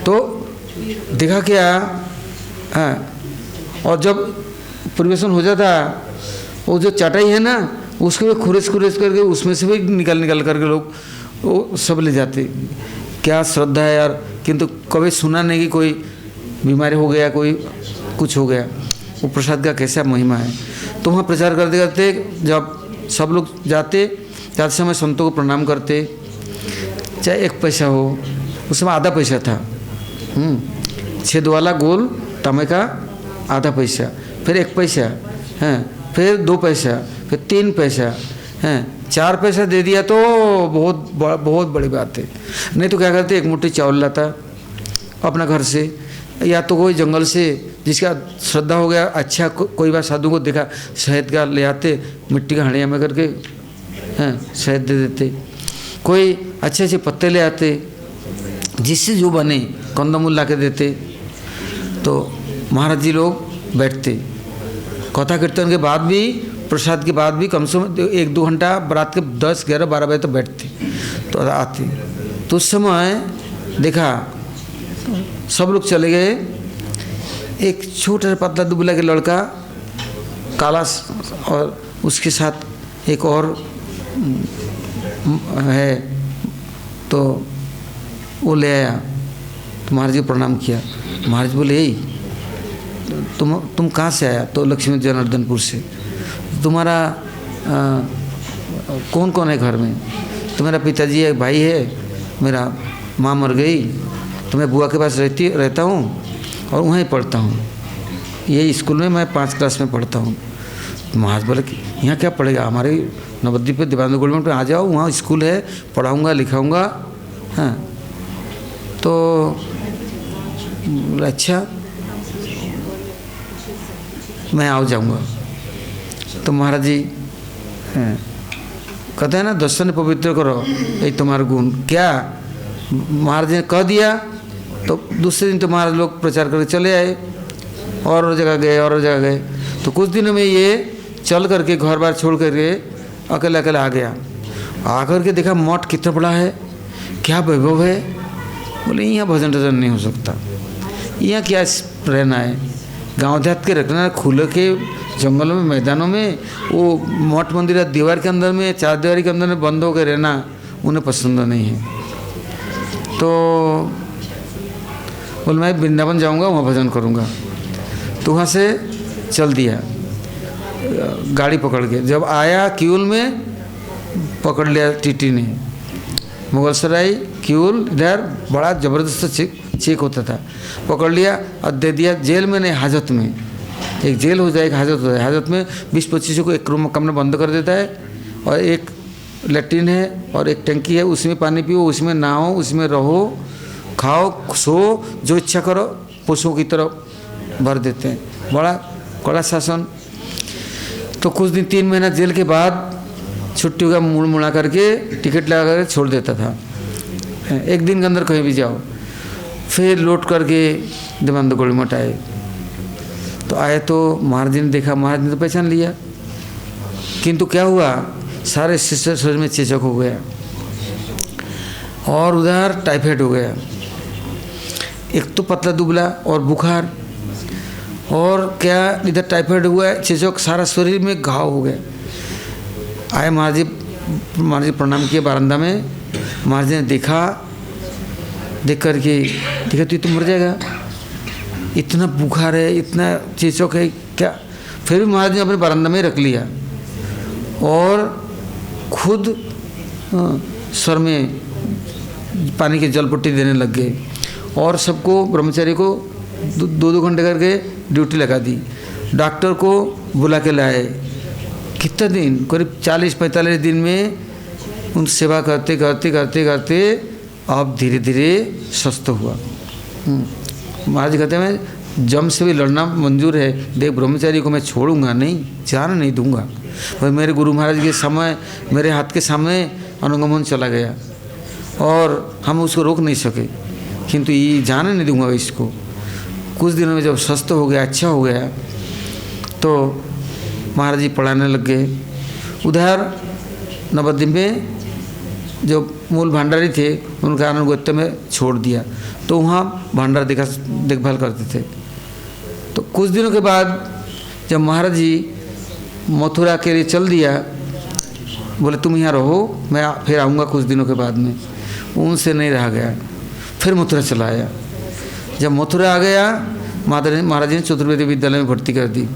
तो देखा क्या है, और जब परिवेशन हो जाता, वो जो चटाई है ना, उसको भी खुरेस करके उसमें से भी निकाल करके लोग वो सब ले जाते। क्या श्रद्धा है यार, किंतु कभी सुना नहीं कि कोई बीमारी हो गया, कोई कुछ हो गया। वो प्रसाद का कैसा महिमा है। तो वहाँ प्रचार करते करते जब सब लोग जाते समय संतों को प्रणाम करते, चाहे 1 पैसा हो, उस समय आधा पैसा था, छेद वाला गोल तांबे का आधा पैसा, फिर 1 पैसा हैं, फिर 2 पैसा, फिर 3 पैसा हैं, 4 पैसा दे दिया तो बहुत बड़ी बात है। नहीं तो क्या करते, 1 मुट्ठी चावल लाता अपना घर से, या तो कोई जंगल से जिसका श्रद्धा हो गया, अच्छा कोई बार साधु को देखा, शहद का ले आते, मिट्टी का हड़िया में करके हैं शहद दे देते। कोई अच्छे अच्छे पत्ते ले आते, जिससे जो बने कंदमूल ला के देते। तो महाराज जी लोग बैठते, कथा कीर्तन के बाद भी, प्रसाद के बाद भी कम से कम 1-2 घंटा रात के 10, 11, 12 बजे तक बैठते। तो आते, तो उस समय देखा सब लोग चले गए। एक छोटा पतला दुबला के लड़का काला, और उसके साथ एक और है, तो वो ले आया। तो महाराज जी प्रणाम किया। महाराज बोले, तुम कहाँ से आया? तो लक्ष्मी जनार्दनपुर से। तुम्हारा कौन कौन है घर में? तो मेरा पिताजी है, भाई है, मेरा माँ मर गई, तो मैं बुआ के पास रहता हूँ और वहीं पढ़ता हूँ, यही स्कूल में मैं 5 क्लास में पढ़ता हूँ। महाराज बोले कि यहाँ क्या पढ़ेगा, हमारे नवद्वीप पे देवानंद गौड़ी मठ में आ जाओ, वहाँ स्कूल है, पढ़ाऊँगा लिखाऊँगा। हाँ तो अच्छा मैं आ जाऊँगा। तो महाराज जी कहते हैं ना, दर्शन पवित्र करो, यही तुम्हारा गुण। क्या महाराज ने कह दिया, तो दूसरे दिन तो महाराज लोग प्रचार करके चले आए, और जगह गए और जगह गए। तो कुछ दिनों में ये चल करके घर बार छोड़ करके अकेले अकेले आ गया। आकर के देखा मठ कितना बड़ा है, क्या वैभव है। बोले यहाँ भजन टजन नहीं हो सकता, यहाँ क्या रहना है, गाँव देहात के रखना है, खुले के जंगलों में, मैदानों में। वो मठ मंदिर दीवार के अंदर में, 4 दीवारी के अंदर में बंद होकर रहना उन्हें पसंद नहीं है। तो बोले मैं वृंदावन जाऊंगा, वहाँ भजन करूंगा। तो वहाँ से चल दिया गाड़ी पकड़ के। जब आया क्यूल में, पकड़ लिया टीटी ने, मुगलसराय क्यूल, इधर बड़ा ज़बरदस्त चेक होता था। पकड़ लिया और दे दिया जेल में, नहीं हाजत में। एक जेल हो जाए, एक हाजत हो जाए। हाजत में 20-25 को एक रूम कमरा बंद कर देता है, और एक लैट्रिन है और एक टंकी है, उसमें पानी पियो, उसमें नहाओ, उसमें रहो, खाओ, सो, जो इच्छा करो, पशुओं की तरह भर देते हैं। बड़ा कड़ा शासन। तो कुछ दिन 3 महीना जेल के बाद छुट्टी का मुड़ मुड़ा करके टिकट लगा कर छोड़ देता था। 1 दिन के अंदर कहीं भी जाओ। फिर लौट करके देवानंद गौड़ी मठ आए। तो आए तो महाराज जी ने देखा, महाराज ने तो पहचान लिया, किंतु क्या हुआ, सारे शिष्य शरीर में चेचक हो गया, और उधर टाइफाइड हो गया। एक तो पतला दुबला और बुखार, और क्या इधर टाइफाइड हुआ है, चेचक, सारा शरीर में घाव हो गया। आए महाराज जी प्रणाम किए बारंदा में। महाराज जी ने देखा, देख करके देखा तो ये तो मर जाएगा, इतना बुखार है, इतना चेचक है क्या। फिर भी महाराज ने अपने बारंदा में रख लिया और खुद सर में पानी की जलपट्टी देने लग गए और सबको, ब्रह्मचारी को 2-2 घंटे करके ड्यूटी लगा दी। डॉक्टर को बुला के लाए। कितना दिन, करीब 40-45 दिन में उन सेवा करते करते करते करते अब धीरे धीरे स्वस्थ हुआ। महाराज कहते हैं मैं जम से भी लड़ना मंजूर है, देख ब्रह्मचारी को मैं छोड़ूंगा नहीं, जान नहीं दूंगा। और मेरे गुरु महाराज के समय, मेरे हाथ के सामने अनुगमन चला गया और हम उसको रोक नहीं सके, किंतु ये जाने नहीं दूंगा इसको। कुछ दिनों में जब स्वस्थ हो गया, अच्छा हो गया, तो महाराज जी पढ़ाने लग गए। उधर नवद्वीप में जो मूल भंडारी थे उनका अनुगत्य में छोड़ दिया, तो वहाँ भंडार देखभाल करते थे। तो कुछ दिनों के बाद जब महाराज जी मथुरा के लिए चल दिया, बोले तुम यहाँ रहो, मैं फिर आऊँगा कुछ दिनों के बाद में। उनसे नहीं रहा गया, फिर मथुरा चला आया। जब मथुरा आ गया, महाराज जी ने चतुर्वेदी विद्यालय में भर्ती कर दी।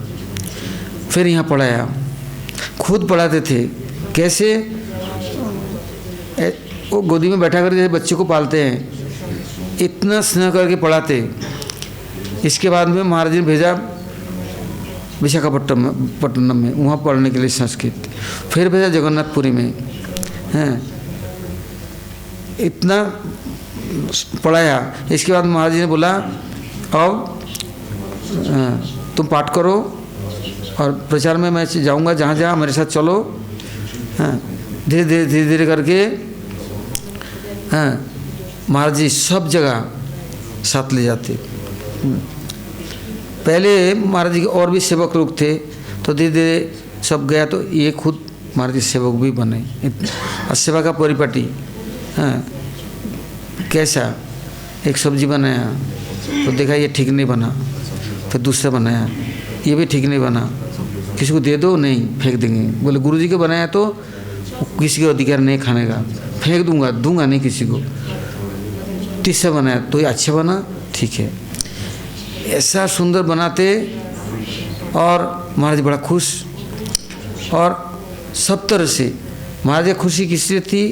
फिर यहाँ पढ़ाया, खुद पढ़ाते थे। कैसे, वो गोदी में बैठा कर जैसे बच्चे को पालते हैं, इतना स्नेह करके पढ़ाते। इसके बाद में महाराज जी ने भेजा विशाखापट्टनम में, वहाँ पढ़ने के लिए संस्कृत। फिर भेजा जगन्नाथपुरी में, हैं, इतना पढ़ाया। इसके बाद महाराज जी ने बोला अब तुम पाठ करो और प्रचार में मैं जाऊँगा, जहाँ जहाँ मेरे साथ चलो। हाँ, धीरे धीरे करके हाँ महाराज जी सब जगह साथ ले जाते। पहले महाराज जी के और भी सेवक लोग थे, तो धीरे धीरे सब गया, तो ये खुद महाराज जी सेवक भी बने। और सेवा का परिपाटी, हाँ कैसा, एक सब्जी बनाया तो देखा ये ठीक नहीं बना, फिर दूसरा बनाया, ये भी ठीक नहीं बना, किसी को दे दो, नहीं फेंक देंगे। बोले गुरुजी को बनाया तो किसी को अधिकार नहीं खाने का, फेंक दूंगा नहीं किसी को। तीसरा बनाया तो ये अच्छा बना, ठीक है। ऐसा सुंदर बनाते और महाराज बड़ा खुश। और सब तरह से महाराज खुशी किससे थी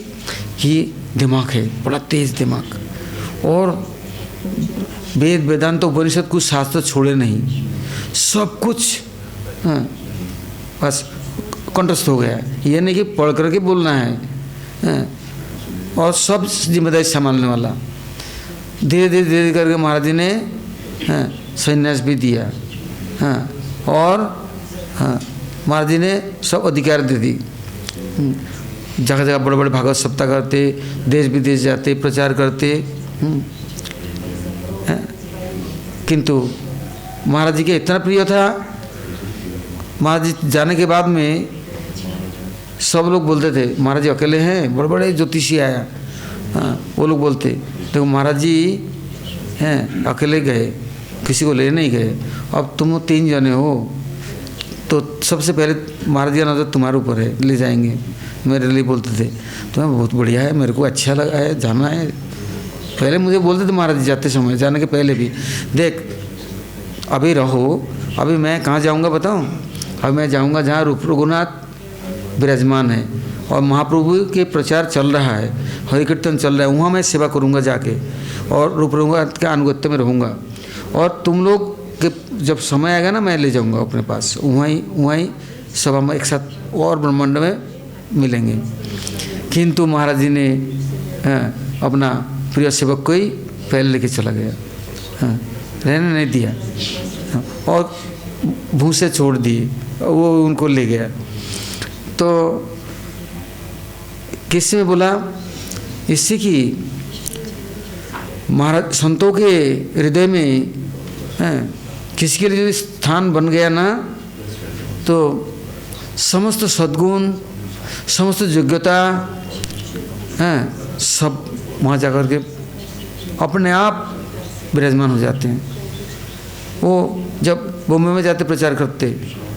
कि दिमाग है, बड़ा तेज दिमाग, और वेद वेदांत उपनिषद कुछ शास्त्र छोड़े नहीं, सब कुछ हाँ, बस कंठस्थ हो गया। ये नहीं कि पढ़ करके बोलना है, हाँ, और सब जिम्मेदारी संभालने वाला। धीरे धीरे करके महाराज जी ने हाँ, संन्यास भी दिया, हाँ, और हाँ महाराज जी ने सब अधिकार दे दी। जगह जगह बड़े बड़े भागवत सप्ताह करते, देश विदेश जाते, प्रचार करते। किंतु महाराज जी के इतना प्रिय था, महाराज जी जाने के बाद में सब लोग बोलते थे महाराज जी अकेले हैं, बड़े बड़े ज्योतिषी आया, हाँ वो लोग बोलते देखो महाराज जी हैं अकेले गए, किसी को ले नहीं गए, अब तुम 3 जने हो, तो सबसे पहले महाराज जी का नजर तुम्हारे ऊपर है, ले जाएंगे। मेरे लिए बोलते थे तुम्हें बहुत बढ़िया है, मेरे को अच्छा लगा है, जाना है। पहले मुझे बोलते थे महाराज जी जाते समय, जाने के पहले भी, देख अभी रहो, अभी मैं कहाँ जाऊँगा बताऊँ, अब मैं जाऊँगा जहाँ रूप रघुनाथ विराजमान है और महाप्रभु के प्रचार चल रहा है, हरि कीर्तन चल रहा है, वहाँ मैं सेवा करूँगा जाके, और रूप रघुनाथ के अनुगत्य में रहूँगा। और तुम लोग के जब समय आएगा ना, मैं ले जाऊँगा अपने पास, वहीं सब हम एक साथ और ब्रह्मांड में मिलेंगे। किंतु महाराज जी ने अपना प्रिय सेवक को ही पहले लेके चला गया, रहने नहीं दिया, और भूसे छोड़ दिए, वो उनको ले गया। तो किससे में बोला, इससे कि महाराज संतों के हृदय में किसी के लिए स्थान बन गया ना, तो समस्त सद्गुण, समस्त योग्यता सब वहाँ जाकर के अपने आप विराजमान हो जाते हैं। वो जब बॉम्बे में जाते प्रचार करते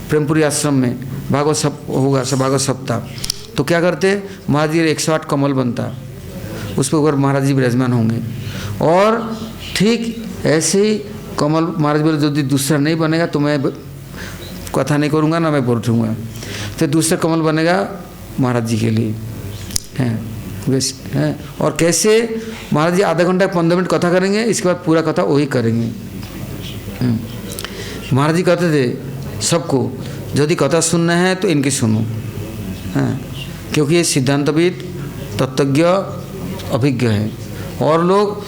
प्रेमपुरी आश्रम में भागवत होगा सब भागवत सप्ताह, तो क्या करते महाराज जी 108 कमल बनता, उस पर ऊपर महाराज जी विराजमान होंगे। और ठीक ऐसे ही कमल महाराज बोले यदि दूसरा नहीं बनेगा तो मैं कथा नहीं करूँगा ना मैं बोलूँगा। तो दूसरा कमल बनेगा महाराज जी के लिए हैं वैसे हैं। और कैसे महाराज जी आधा घंटा 15 मिनट कथा करेंगे, इसके बाद पूरा कथा वही करेंगे। महाराज जी कहते थे सबको यदि कथा सुनना है तो इनकी सुनो, हैं, क्योंकि ये सिद्धांतविद तत्वज्ञ अभिज्ञ है। और लोग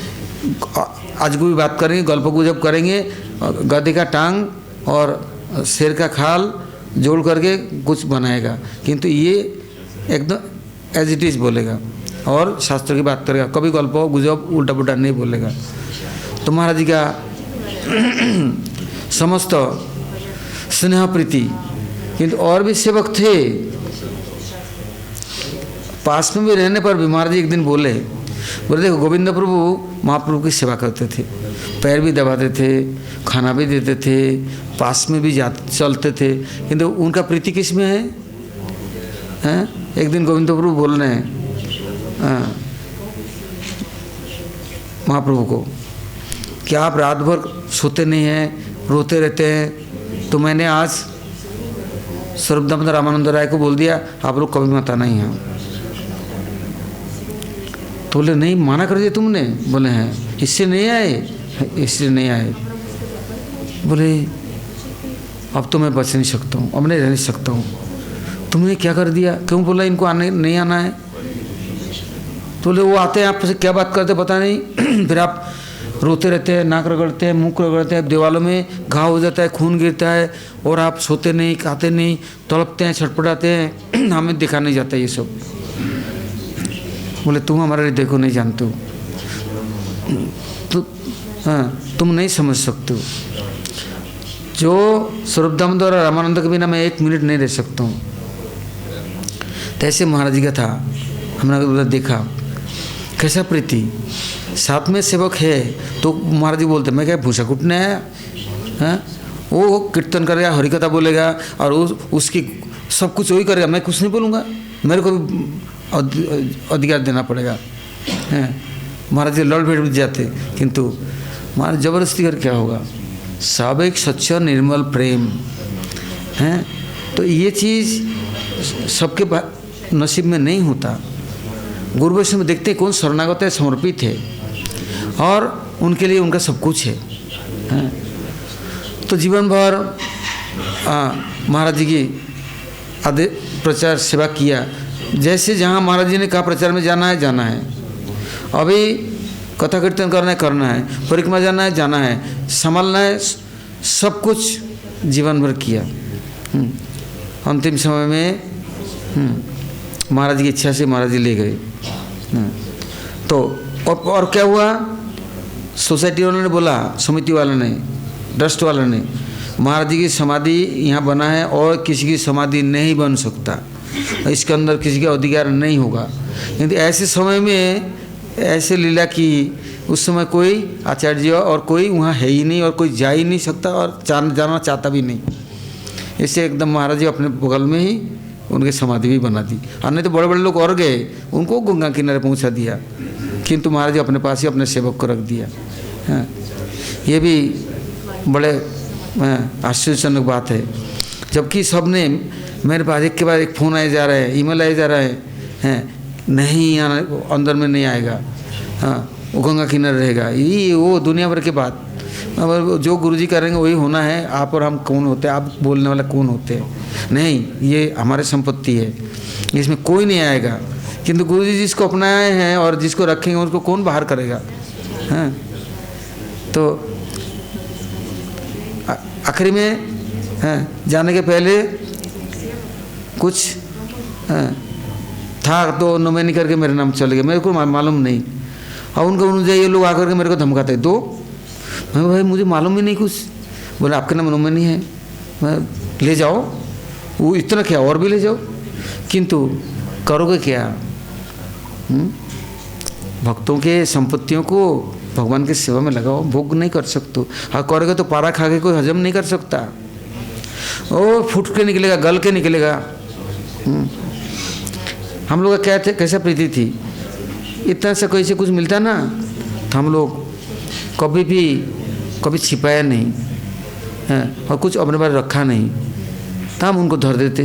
आज को भी बात करेंगे, गल्प गुजब करेंगे, गधे का टांग और शेर का खाल जोड़ करके कुछ बनाएगा, किंतु ये एकदम एज इट इज़ बोलेगा और शास्त्र की बात करेगा, कभी गल्प गुजब उल्टा पुल्टा नहीं बोलेगा। तो महाराज जी का समस्त स्नेह प्रीति, किंतु और भी सेवक थे पास में भी रहने पर भी महाराज जी एक दिन बोले देखो गोविंद प्रभु महाप्रभु की सेवा करते थे, पैर भी दबाते थे, खाना भी देते थे, पास में भी चलते थे, किंतु उनका प्रीति किस में है? एक दिन गोविंद प्रभु बोल रहे हैं महाप्रभु को कि आप रात भर सोते नहीं हैं, रोते रहते हैं, तो मैंने आज स्वरूप दामोदर रामानंद राय को बोल दिया आप लोग कभी मत आना ही हैं। तो बोले नहीं माना कर दिया तुमने? बोले हैं इससे नहीं आए, इससे नहीं आए। बोले अब तो मैं बच नहीं सकता हूँ, अब नहीं रह नहीं सकता हूँ। तुमने क्या कर दिया? क्यों बोला इनको आने नहीं आना है? तो बोले वो आते हैं आपसे क्या बात करते पता नहीं फिर आप रोते रहते हैं, नाक रगड़ते हैं, मुंह रगड़ते हैं, दीवालों में घाव हो जाता है, खून गिरता है, और आप सोते नहीं, खाते नहीं, तड़पते हैं, छटपटाते हैं, हमें दिखा नहीं जाता ये सब। बोले तुम हमारे हृदय को नहीं जानते हो, तो हाँ तुम नहीं समझ सकते हो। जो स्वरूप दामोदर और रामानंद के बिना मैं 1 मिनट नहीं रह सकता हूँ। तो ऐसे महाराज जी का था, हमने देखा कैसा प्रीति। साथ में सेवक है तो महाराज जी बोलते मैं क्या भूसा कुटने आया, वो कीर्तन करेगा, हरिकथा बोलेगा और उसकी सब कुछ वही करेगा, मैं कुछ नहीं बोलूँगा, मेरे को अधिकार देना पड़ेगा। हैं महाराज जी लड़ भेड़ जाते, किंतु महाराज जबरदस्ती कर क्या होगा? स्वाभाविक सच्च निर्मल प्रेम हैं। तो ये चीज़ सबके नसीब में नहीं होता। गुरु वैष्णव में देखते कौन शरणागत है, समर्पित है और उनके लिए उनका सब कुछ है। तो जीवन भर महाराज जी की आदे प्रचार सेवा किया। जैसे जहाँ महाराज जी ने कहा प्रचार में जाना है जाना है, अभी कथा कीर्तन करना है, परिक्रमा जाना है जाना है, संभालना है, सब कुछ जीवन भर किया। अंतिम समय में महाराज की इच्छा से महाराज जी ले गए। तो और क्या हुआ? सोसाइटी वालों ने बोला, समिति वालों ने, ट्रस्ट वालों ने, महाराज जी की समाधि यहाँ बना है और किसी की समाधि नहीं बन सकता, इसके अंदर किसी का अधिकार नहीं होगा। किंतु ऐसे समय में ऐसे लीला की, उस समय कोई आचार्य जी और कोई वहाँ है ही नहीं और कोई जा ही नहीं सकता और जाना चाहता भी नहीं। ऐसे एकदम महाराज जी अपने बगल में ही उनकी समाधि भी बना दी। और नहीं तो बड़े बड़े लोग और गए, उनको गंगा किनारे पहुँचा दिया, किंतु महाराज जी अपने पास ही अपने सेवक को रख दिया। हाँ, ये भी बड़े आश्चर्यजनक बात है। जबकि सबने मेरे पास एक के बाद एक फ़ोन आए जा रहे हैं, ईमेल आए जा रहे हैं, नहीं आना, अंदर में नहीं आएगा, हाँ वो गंगा किनारे रहेगा, ये वो दुनिया भर की बात। अब जो गुरुजी करेंगे वही होना है। आप और हम कौन होते हैं? आप बोलने वाला कौन होते हैं? नहीं, ये हमारी संपत्ति है, इसमें कोई नहीं आएगा। किंतु गुरुजी जिसको अपनाए हैं और जिसको रखेंगे उसको कौन बाहर करेगा? हाँ, तो आखिरी में जाने के पहले कुछ था तो नोमेनी करके मेरे नाम चले गए, मेरे को मालूम नहीं। और उनको मुझे ये लोग आकर के मेरे को धमकाते, तो मैं भाई मुझे मालूम ही नहीं कुछ। बोले आपके नाम नोमेनी है, मैं ले जाओ, वो इतना क्या और भी ले जाओ, किंतु करोगे क्या? भक्तों के संपत्तियों को भगवान की सेवा में लगाओ, भोग नहीं कर सकते। हाँ करोगे तो पारा खा के कोई हजम नहीं कर सकता, वो फूट के निकलेगा, गल के निकलेगा। हम लोग का क्या थे, कैसा प्रीति थी, इतना से कोई से कुछ मिलता ना तो हम लोग कभी छिपाया नहीं है, और कुछ अपने बारे रखा नहीं, तो हम उनको धर देते,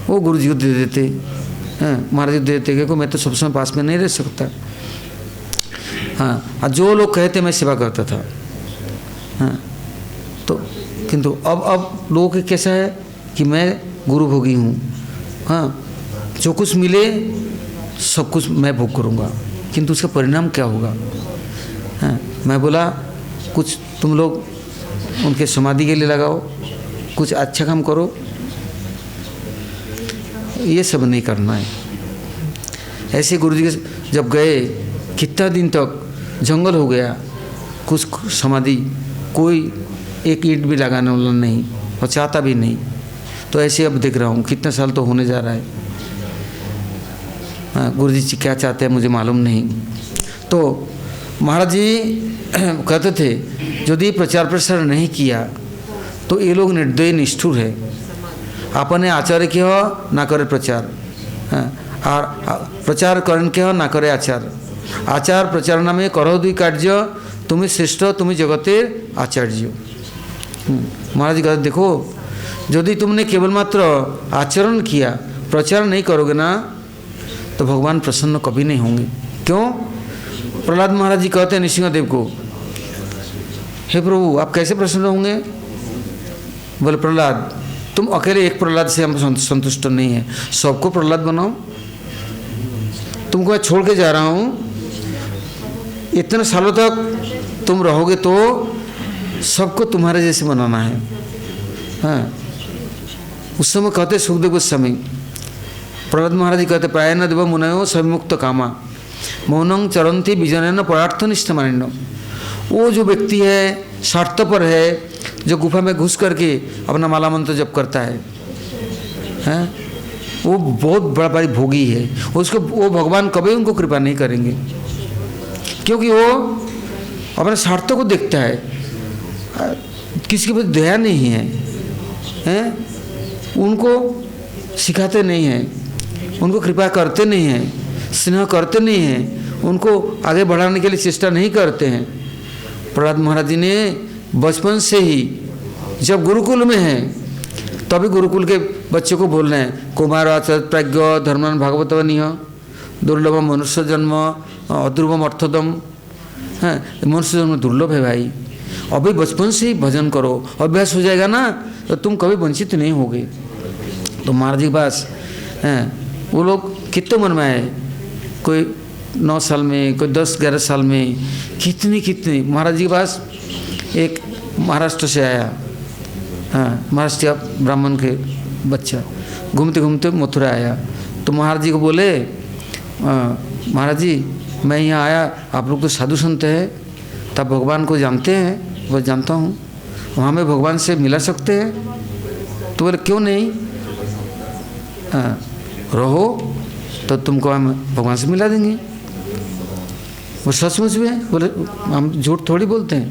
वो गुरु जी को दे देते हैं, महाराज जी को दे देते, क्योंकि मैं तो सब समय पास में नहीं रह सकता। हाँ, जो लोग कहते मैं सेवा करता था। हाँ, तो किंतु अब लोगों के कैसा है कि मैं गुरु भोगी हूँ। हाँ, जो कुछ मिले सब कुछ मैं भोग करूँगा, किंतु उसका परिणाम क्या होगा। हाँ, मैं बोला कुछ तुम लोग उनके समाधि के लिए लगाओ, कुछ अच्छा काम करो, ये सब नहीं करना है। ऐसे गुरु जी के जब गए, कितना दिन तक जंगल हो गया, कुछ समाधि, कोई एक ईंट भी लगाने वाला नहीं और चाहता भी नहीं। तो ऐसे अब देख रहा हूँ कितने साल तो होने जा रहा है। हाँ, गुरु जी क्या चाहते हैं मुझे मालूम नहीं। तो महाराज जी कहते थे यदि प्रचार प्रसार नहीं किया तो ये लोग निर्दयी निष्ठुर है, अपने आचार्य के हो ना करे प्रचार, और प्रचार करण के हो ना करे आचार, आचार प्रचार नामे करो दुई कार्य, तुम्हें श्रेष्ठ तुम्हें जगतेर आचार्य। महाराज जी कहते देखो यदि तुमने केवल मात्र आचरण किया, प्रचार नहीं करोगे ना, तो भगवान प्रसन्न कभी नहीं होंगे। क्यों? प्रहलाद महाराज जी कहते हैं नृसिंहदेव को, हे प्रभु आप कैसे प्रसन्न होंगे? बोले प्रहलाद तुम अकेले एक प्रहलाद से हम संतुष्ट नहीं है, सबको प्रहलाद बनाओ। तुमको मैं छोड़ के जा रहा हूँ, इतने सालों तक तुम रहोगे तो सबको तुम्हारे जैसे बनाना है। हाँ, उस समय कहते सुखदेव गोस्वामी, प्रहलाद महाराज जी कहते प्रायण देव मुनयो सविमुक्त कामा मौनंग चरंती विजन परार्थ निष्ठ मानिन्य। वो जो व्यक्ति है स्वार्थपर है, जो गुफा में घुस करके अपना माला मंत्र जप करता है, हैं? वो बहुत बड़ा बड़ी भोगी है, उसको वो भगवान कभी उनको कृपा नहीं करेंगे, क्योंकि वो अपने स्वार्थों को देखता है, किसी के प्रति दया नहीं है, हैं? उनको सिखाते नहीं हैं, उनको कृपा करते नहीं हैं, स्नेह करते नहीं हैं, उनको आगे बढ़ाने के लिए चेष्टा नहीं करते हैं। प्रहलाद महाराज जी ने बचपन से ही जब गुरुकुल में हैं तभी गुरुकुल के बच्चों को बोल रहे हैं कुमार आचार्य प्राज्ञ धर्मान भागवत निह दुर्लभ मनुष्य जन्म अध्रुवम अर्थदम। हाँ, मनुष्य जन्म दुर्लभ है भाई, अभी बचपन से ही भजन करो, अभ्यास हो जाएगा ना तो तुम कभी वंचित नहीं होगे। तो महाराज जी के पास वो लोग कितने मन में आए, कोई 9 साल में, कोई 10-11 साल में, कितनी महाराज जी के पास एक महाराष्ट्र से आया, हाँ महाराष्ट्र ब्राह्मण के बच्चा, घूमते घूमते मथुरा आया। तो महाराज जी को बोले महाराज जी मैं यहाँ आया, आप लोग तो साधु संत हैं, तब भगवान को जानते हैं? वो जानता हूँ, वहाँ में भगवान से मिला सकते हैं? तो बोले क्यों नहीं, रहो तो तुमको हम भगवान से मिला देंगे। वो सचमुच में बोले हम झूठ थोड़ी बोलते हैं।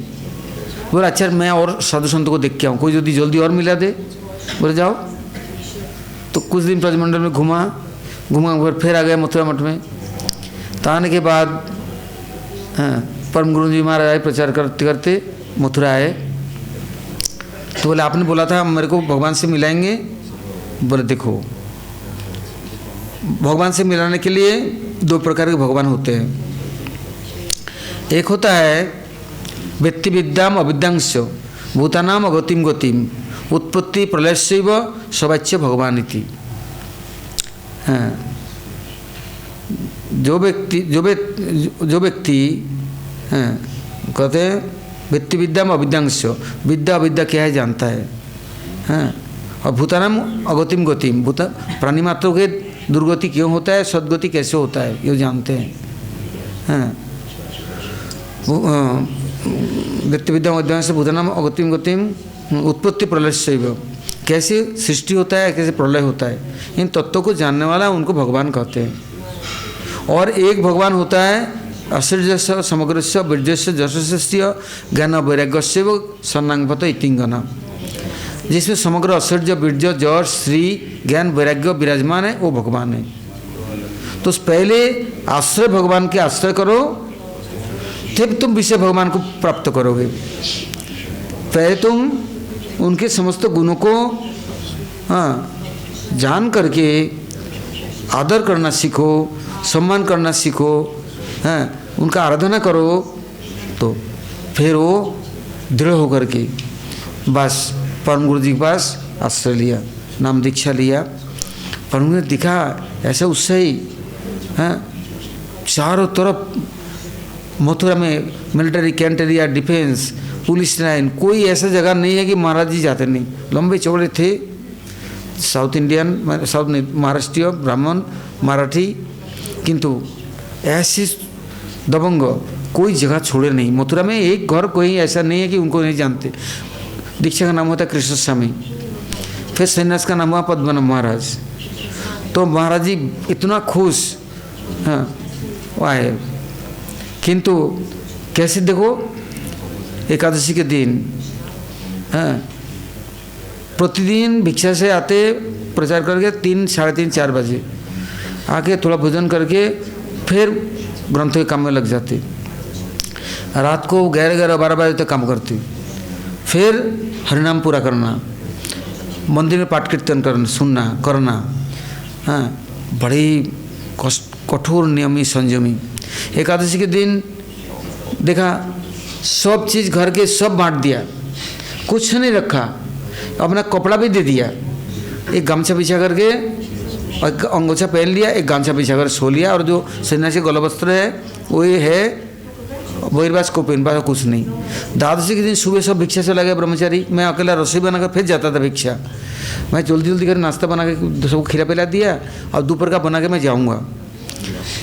बोले अच्छा मैं और साधु संतों को देख के आऊँ, कोई यदि जल्दी और मिला दे। बोले जाओ। तो कुछ दिन ब्रजमंडल में घूमा फिर आ गया मथुरा मठ में। तो आने के बाद परम गुरु जी महाराज आए, प्रचार करते करते मथुरा आए। तो बोले आपने बोला था मेरे को भगवान से मिलाएंगे। बोले देखो भगवान से मिलाने के लिए 2 प्रकार के भगवान होते हैं। एक होता है व्यक्ति विद्याम अविद्यांश भूतानाम अगतिम गतिम उत्पत्ति प्रलयस्यैव सवाच्य भगवान इति। जो व्यक्ति कहते हैं व्यक्ति विद्याम अविद्यांश, विद्या अविद्या क्या है जानता है, और भूतानाम अगतिम गतिम, भूत प्राणी मात्रों के दुर्गति क्यों होता है, सदगति कैसे होता है ये जानते हैं। व्यक्ति विद्या अविद्यांश भूतानाम अगतिम गतिम उत्पत्ति प्रलयस्यैव, कैसे सृष्टि होता है कैसे प्रलय होता है, इन तत्वों को जानने वाला उनको भगवान कहते हैं। और एक भगवान होता है ऐश्वर्यस्य समग्रस्य वीर्यस्य जशस्य ज्ञान वैराग्यस्य सन्नांगपत इतिंगना, जिसमें समग्र ऐश्वर्य वीर्य जश श्री ज्ञान वैराग्य विराजमान है वो भगवान है। तो पहले आश्रय भगवान के आश्रय करो, फिर तुम विषय भगवान को प्राप्त करोगे। पहले तुम उनके समस्त गुणों को जान करके आदर करना सीखो, सम्मान करना सीखो, उनका आराधना करो, तो फिर वो दृढ़ होकर के बस परम गुरु जी के पास आश्रय लिया, नाम दीक्षा लिया। परम गुरु ने दिखा ऐसा उससे ही चारों तरफ मथुरा में military cantt area, defence, police line, कोई ऐसा जगह नहीं है कि महाराज जी जाते नहीं। लंबे चौड़े थे, साउथ इंडियन, साउथ महाराष्ट्रीय, ब्राह्मण, मराठी, किंतु ऐसी दबंग कोई जगह छोड़े नहीं। मथुरा में एक घर कोई ऐसा नहीं है कि उनको नहीं जानते। दीक्षा का नाम होता है कृष्ण स्वामी, फिर सन्यास का नाम हुआ पद्मनाभ महाराज। तो महाराज जी इतना खुश आए, किंतु कैसे देखो एकादशी के दिन प्रतिदिन भिक्षा से आते, प्रचार करके 3, साढ़े 3, 4 बजे आके थोड़ा भोजन करके फिर ग्रंथों के काम में लग जाते। रात को 11, 12 बजे तक काम करते, फिर हरिनाम पूरा करना, मंदिर में पाठ कीर्तन करना, सुनना करना। बड़ी कठोर नियमी संयमी। एकादशी के दिन देखा सब चीज़ घर के सब बांट दिया, कुछ नहीं रखा, अपना कपड़ा भी दे दिया, एक गमछा बिछा करके और अंगोछा पहन लिया, एक गामछा बिछा कर सो लिया, और जो सन्यासी गला वस्त्र है वही है, बहिर्वास को पहन पाया, कुछ नहीं। द्वादशी के दिन सुबह सब भिक्षा से लगे ब्रह्मचारी, मैं अकेला रसोई बनाकर फिर जाता था भिक्षा। मैं जल्दी जल्दी कर नाश्ता बना के सबको खिला पिला दिया और दोपहर का बना के मैं जाऊँगा।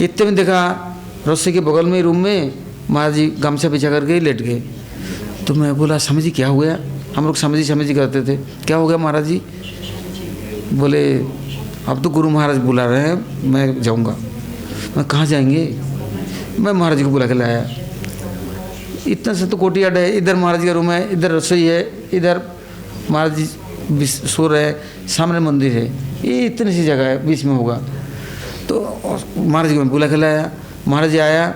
इतने में देखा रसोई के बगल में रूम में महाराज जी गमछा बिछा करके ही लेट गए। तो मैं बोला स्वामी जी क्या हो गया? हम लोग स्वामी जी करते थे, क्या हो गया महाराज जी? बोले अब तो गुरु महाराज बुला रहे हैं, मैं जाऊंगा। मैं कहाँ जाएंगे? मैं महाराज जी को बुला के लाया। इतना सा तो कोटियाड है, इधर महाराज जी का रूम है, इधर रसोई है, इधर महाराज जी सो रहे हैं, सामने मंदिर है, ये इतनी सी जगह है, बीच में होगा। तो महाराज जी को मैं बुला के लाया। महाराज जी आया,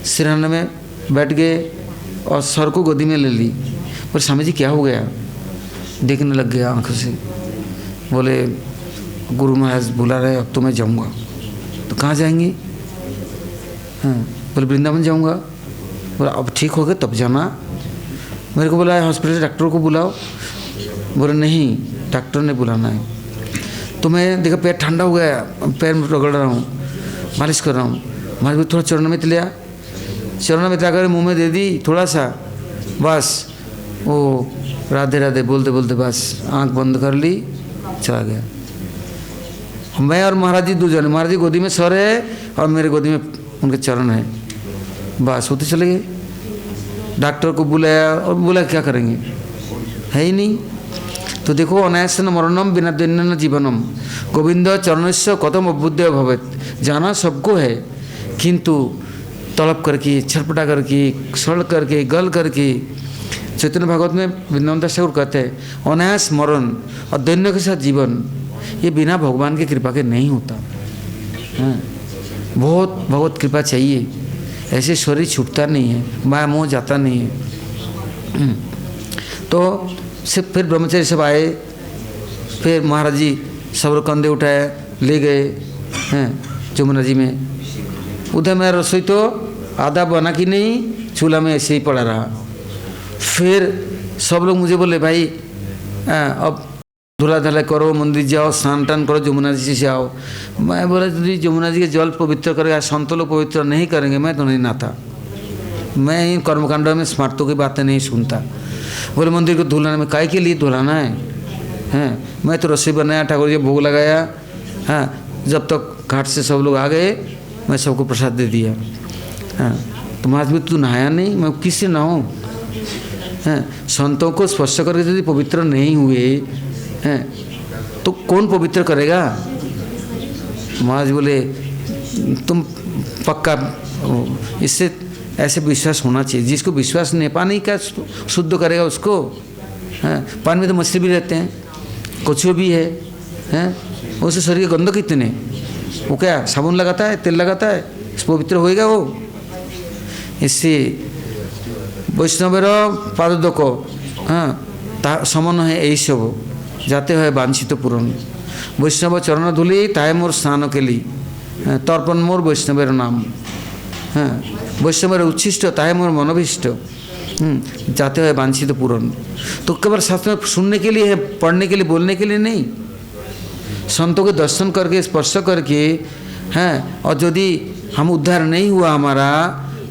सिरहाने में बैठ गए और सर को गोदी में ले ली। पर स्वामी जी क्या हो गया? देखने लग गया आंखों से। बोले गुरु महाराज बुला रहे, अब तो मैं जाऊँगा। तो कहाँ जाएंगे? बोले वृंदावन जाऊँगा। बोला अब ठीक हो गए तब जाना। मेरे को बोला हॉस्पिटल डॉक्टर को बुलाओ। बोले नहीं, डॉक्टर ने बुलाना है। तो मैं देखा पैर ठंडा हो गया, पैर में रगड़ रहा हूँ, मालिश कर रहा हूँ। महाराज भी थोड़ा चरणामृत लिया, चरणामृत लाकर मुँह में दे दी थोड़ा सा, बस वो राधे राधे बोलते बोलते बस आँख बंद कर ली, चला गया। मैं और महाराज जी 2 जने, महाराज जी गोदी में सर है और मेरे गोदी में उनके चरण है, बस होते चले गए। डॉक्टर को बुलाया और बोला क्या करेंगे, है ही नहीं। तो देखो अनायासन मरणम बिना दैन्यन जीवनम, गोविंद चरणस्य कथम अभ्युदय भवेत। जाना सबको है, किंतु तड़प करके, छटपटा करके, सड़ करके, गल करके। चैतन्य भागवत में वृंदावन दास ठाकुर कहते हैं अनायास मरण और दैन्य के साथ जीवन, ये बिना भगवान की कृपा के नहीं होता। बहुत भगवत कृपा चाहिए, ऐसे शरीर छूटता नहीं है, माया मोह जाता नहीं है। तो सिर्फ फिर ब्रह्मचारी सब आए, फिर महाराज जी सब कंधे उठाए ले गए जमुना जी में। उधर मेरा रसोई तो आधा बना कि नहीं, चूल्हा में ऐसे ही पड़ा रहा। फिर सब लोग मुझे बोले भाई अब धुला धला करो, मंदिर जाओ, स्नान टान करो, जमुना जी से आओ। मैं बोला यदि जमुना जी के जल पवित्र करेगा, संत लोग पवित्र नहीं करेंगे, मैं तो नहीं नहाता। मैं इन कर्मकांड में स्मार्तों की बातें नहीं सुनता। बोले मंदिर को धुलाने में काय के लिए धुलाना है? मैं तो रसोई बनाया, ठाकुर जी भोग लगाया। जब तक घाट से सब लोग आ गए मैं सबको प्रसाद दे दिया। तो महाराज भी तू नहाया नहीं, मैं किससे नहाऊं? संतों को स्पर्श करके यदि पवित्र नहीं हुए तो कौन पवित्र करेगा? महाराज बोले तुम पक्का, इससे ऐसे विश्वास होना चाहिए। जिसको विश्वास नहीं, पानी क्या शुद्ध करेगा उसको? पानी में तो मछली भी रहते हैं, कछुए भी है, उससे शरीर के गंध कितने, वो क्या साबुन लगाता है, तेल लगाता है, पवित्र होएगा वो? इससे वैष्णवेर पादोदक समान है यही सब, जाते हैं वांछित पूरण। वैष्णव चरण धूलि ताए मोर स्नान केली, तर्पण मोर वैष्णवेर नाम। वैष्णवेर उच्छिष्ट ताए मोर मनोभीष्ट, जाते हैं वांछित पूरण। तो केवल शास्त्र में सुनने के लिए है, पढ़ने के लिए, बोलने के लिए नहीं। संतों के दर्शन करके, स्पर्श करके हैं, और यदि हम उद्धार नहीं हुआ, हमारा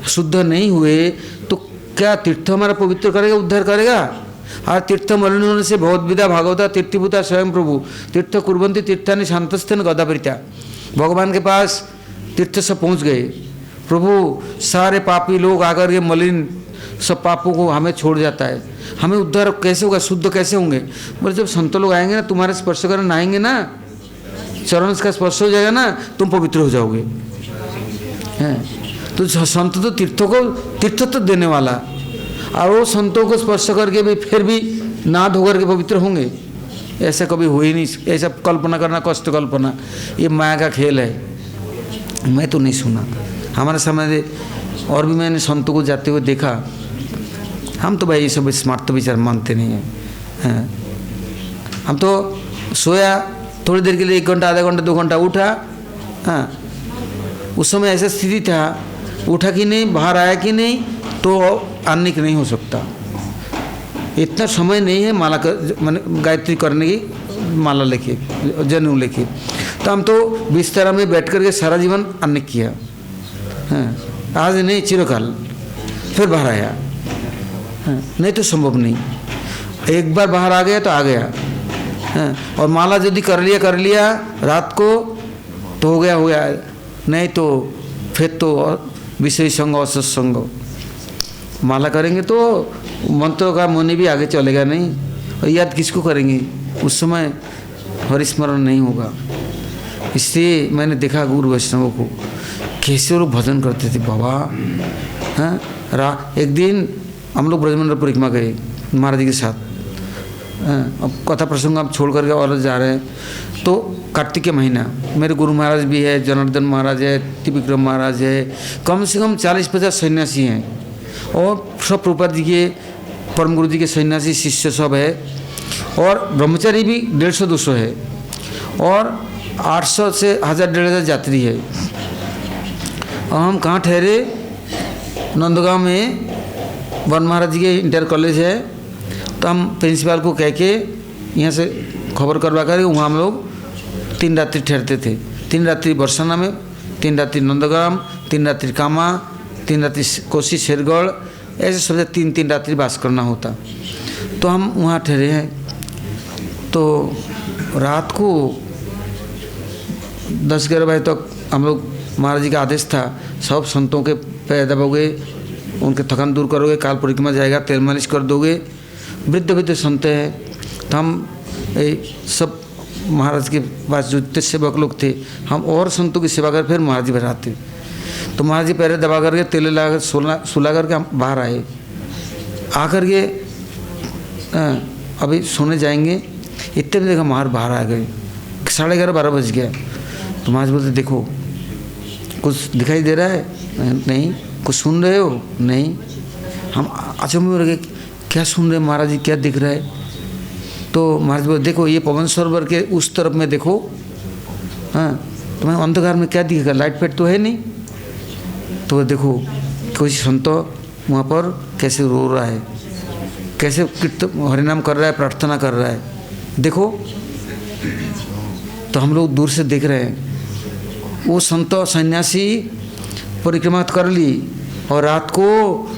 शुद्ध नहीं हुए, तो क्या तीर्थ हमारा पवित्र करेगा, उद्धार करेगा? और तीर्थ मलिन होने से बहुत विधा भागवता तीर्थभूता स्वयं प्रभु तीर्थ कुर्बंती तीर्थानि शांतस्थन गदापरिता। भगवान के पास तीर्थ सब पहुँच गए, प्रभु सारे पापी लोग आकर के मलिन सब पापों को हमें छोड़ जाता है। हमें उद्धार कैसे होगा, शुद्ध कैसे होंगे? बोले जब संत लोग आएंगे ना, तुम्हारे स्पर्श करने नहाएंगे ना, चरण का स्पर्श हो जाएगा ना, तुम पवित्र हो जाओगे। हैं तो संत तो तीर्थों को तीर्थत्व देने वाला, और वो संतों को स्पर्श करके भी फिर भी ना धोकर के पवित्र होंगे, ऐसा कभी हो ही नहीं। ऐसा कल्पना करना कष्ट कल्पना, ये माया का खेल है। मैं तो नहीं सुना, हमारे समय और भी मैंने संतों को जाते हुए देखा। हम तो भाई ये सब स्मार्ट विचार मानते नहीं हैं। हम तो सोया थोड़ी देर के लिए, 1 घंटा, आधा घंटा, 2 घंटा, उठा। हाँ, उस समय ऐसा स्थिति था, उठा कि नहीं, बाहर आया कि नहीं, तो आने नहीं हो सकता। इतना समय नहीं है माला कर, मैंने गायत्री करने की, माला लेके, जनेऊ लेके। तो हम तो बिस्तर में बैठ करके सारा जीवन अन्य किया। हाँ, आज नहीं, चिरकाल फिर बाहर आया। हाँ, नहीं तो संभव नहीं। एक बार बाहर आ गया तो आ गया। हाँ, और माला यदि कर लिया रात को तो हो गया, नहीं तो फिर तो विषय संग असत्संग। माला करेंगे तो मंत्रों का मुनि भी आगे चलेगा नहीं, और याद किसको करेंगे? उस समय हरिस्मरण नहीं होगा। इसलिए मैंने देखा गुरु वैष्णवों को कैसे लोग भजन करते थे बाबा। हाँ, एक दिन हम लोग ब्रजमंडल परिक्रमा गए महाराज जी के साथ। अब कथा प्रसंग आप छोड़ करके और जा रहे हैं, तो कार्तिक के महीना, मेरे गुरु महाराज भी है, जनार्दन महाराज है, त्रिविक्रम महाराज है, कम से कम 40-50 सन्यासी हैं, और सब प्रभुपाद जी के, परम गुरु जी के सन्यासी शिष्य सब है, और ब्रह्मचारी भी 150-200 है, और 800 से 1000-1500 यात्री है। और हम कहाँ ठहरे? नंदगांव में वन महाराज जी के इंटर कॉलेज है। तो हम प्रिंसिपल को कह के यहाँ से खबर करवा कर वहाँ हम लोग 3 रात्रि ठहरते थे। 3 रात्रि बरसाना में, 3 रात्रि नंदगांव, 3 रात्रि कामा, 3 रात्रि कोसी शेरगढ़, ऐसे सब 3-3 रात्रि वास करना होता। तो हम वहाँ ठहरे हैं। तो रात को 10-11 बजे तक हम लोग, महाराज जी का आदेश था, सब संतों के पैर दबोगे, उनके थकान दूर करोगे, काल परिक्रमा जाएगा, तेल मालिश कर दोगे। वृद्ध संत हैं। तो हम सब महाराज के पास जो जितने सेवक लोग थे, हम और संतों की सेवा कर फिर महाराज जी पर आते। तो महाराज जी पैर दबा करके तेल लगा कर सुला करके हम बाहर आए। आकर के अभी सोने जाएंगे, इतने में देखा महाराज बाहर आ गए। 11:30-12 बज गया। तो महाराज बोलते देखो कुछ दिखाई दे रहा है? नहीं। कुछ सुन रहे हो? नहीं। हम अचंभे में रह गए, क्या सुन रहे महाराज जी, क्या दिख रहा है? तो महाराज बोले देखो ये पवन सरोवर के उस तरफ में देखो। हाँ, तो मैं अंधकार में क्या दिखेगा, लाइट फाइट तो है नहीं। तो देखो कोई संत वहाँ पर कैसे रो रहा है, कैसे कीर्तन हरिनाम कर रहा है, प्रार्थना कर रहा है, देखो। तो हम लोग दूर से देख रहे हैं। वो संत सन्यासी परिक्रमा कर ली, और रात को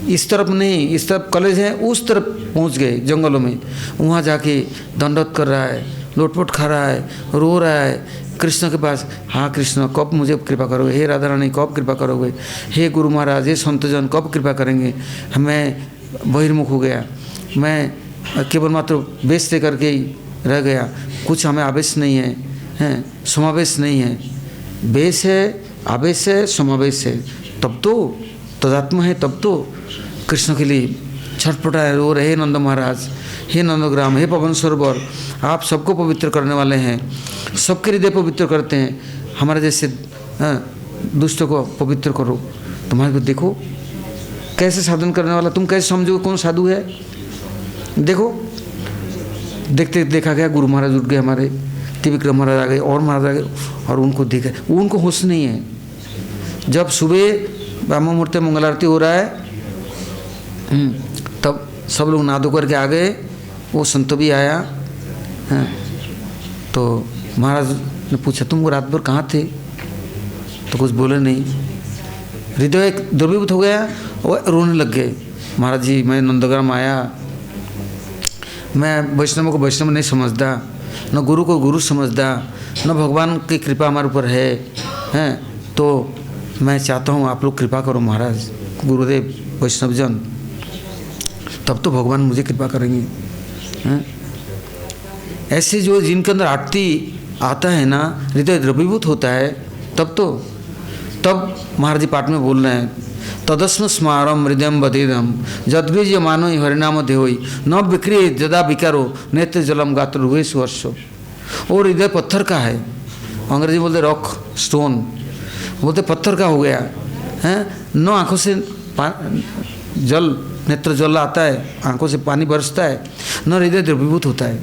इस तरफ नहीं, इस तरफ कॉलेज है, उस तरफ पहुंच गए जंगलों में। वहाँ जाके दंडवत कर रहा है, लोटपोट खा रहा है, रो रहा है कृष्ण के पास। हाँ कृष्ण कब मुझे कृपा करोगे, हे राधा रानी कब कृपा करोगे, हे गुरु महाराज, हे संतजन कब कृपा करेंगे। मैं बहिर्मुख हो गया, मैं केवल मात्र वेश ले करके ही रह गया, कुछ हमें आवेश नहीं है, हैं समावेश नहीं है। वेश है आवेश है, समावेश है, तब तो तदात्मा है, तब तो कृष्ण के लिए छटपटा रो रहे। हे नंद महाराज, हे नंदग्राम, हे पवन सरोवर, आप सबको पवित्र करने वाले हैं, सबके हृदय पवित्र करते हैं, हमारे जैसे दुष्टों को पवित्र करो। तुम्हारे को देखो कैसे साधन करने वाला, तुम कैसे समझो कौन साधु है। देखो देखते देखा गया गुरु महाराज उठ गए, हमारे त्रिविक्रम महाराज आ गए और महाराज आ गए, और उनको देखा, उनको होश नहीं है। जब सुबह ब्रह्म मुहूर्त मंगल आरती हो रहा है तब सब लोग नादो करके आ गए, वो संत भी आया। तो महाराज ने पूछा तुम रात भर कहाँ थे, तो कुछ बोले नहीं। हृदय द्रवीभूत हो गया और रोने लग गए। महाराज जी मैं नंदग्राम आया, मैं वैष्णव को वैष्णव नहीं समझता, न गुरु को गुरु समझता, न भगवान की कृपा हमारे ऊपर है, तो मैं चाहता हूँ आप लोग कृपा करो महाराज, गुरुदेव वैष्णवजन, तब तो भगवान मुझे कृपा करेंगे। ऐसे जो जिनके अंदर आरती आता है ना, हृदय द्रवीभूत होता है, तब महाराज जी पाठ में बोल रहे हैं, तदस्म स्मारम हृदय बतेदम जद्वीज मानो हरिनाम देहोई न विक्रिय जदा विकारो नेत्र जलम गात्र हुए सुवर्षो। और हृदय पत्थर का है, अंग्रेजी बोलते रॉक स्टोन, बोलते पत्थर का हो गया है। न आँखों से जल नेत्र जल आता है, आँखों से पानी बरसता है, न हृदय द्रवीभूत होता है।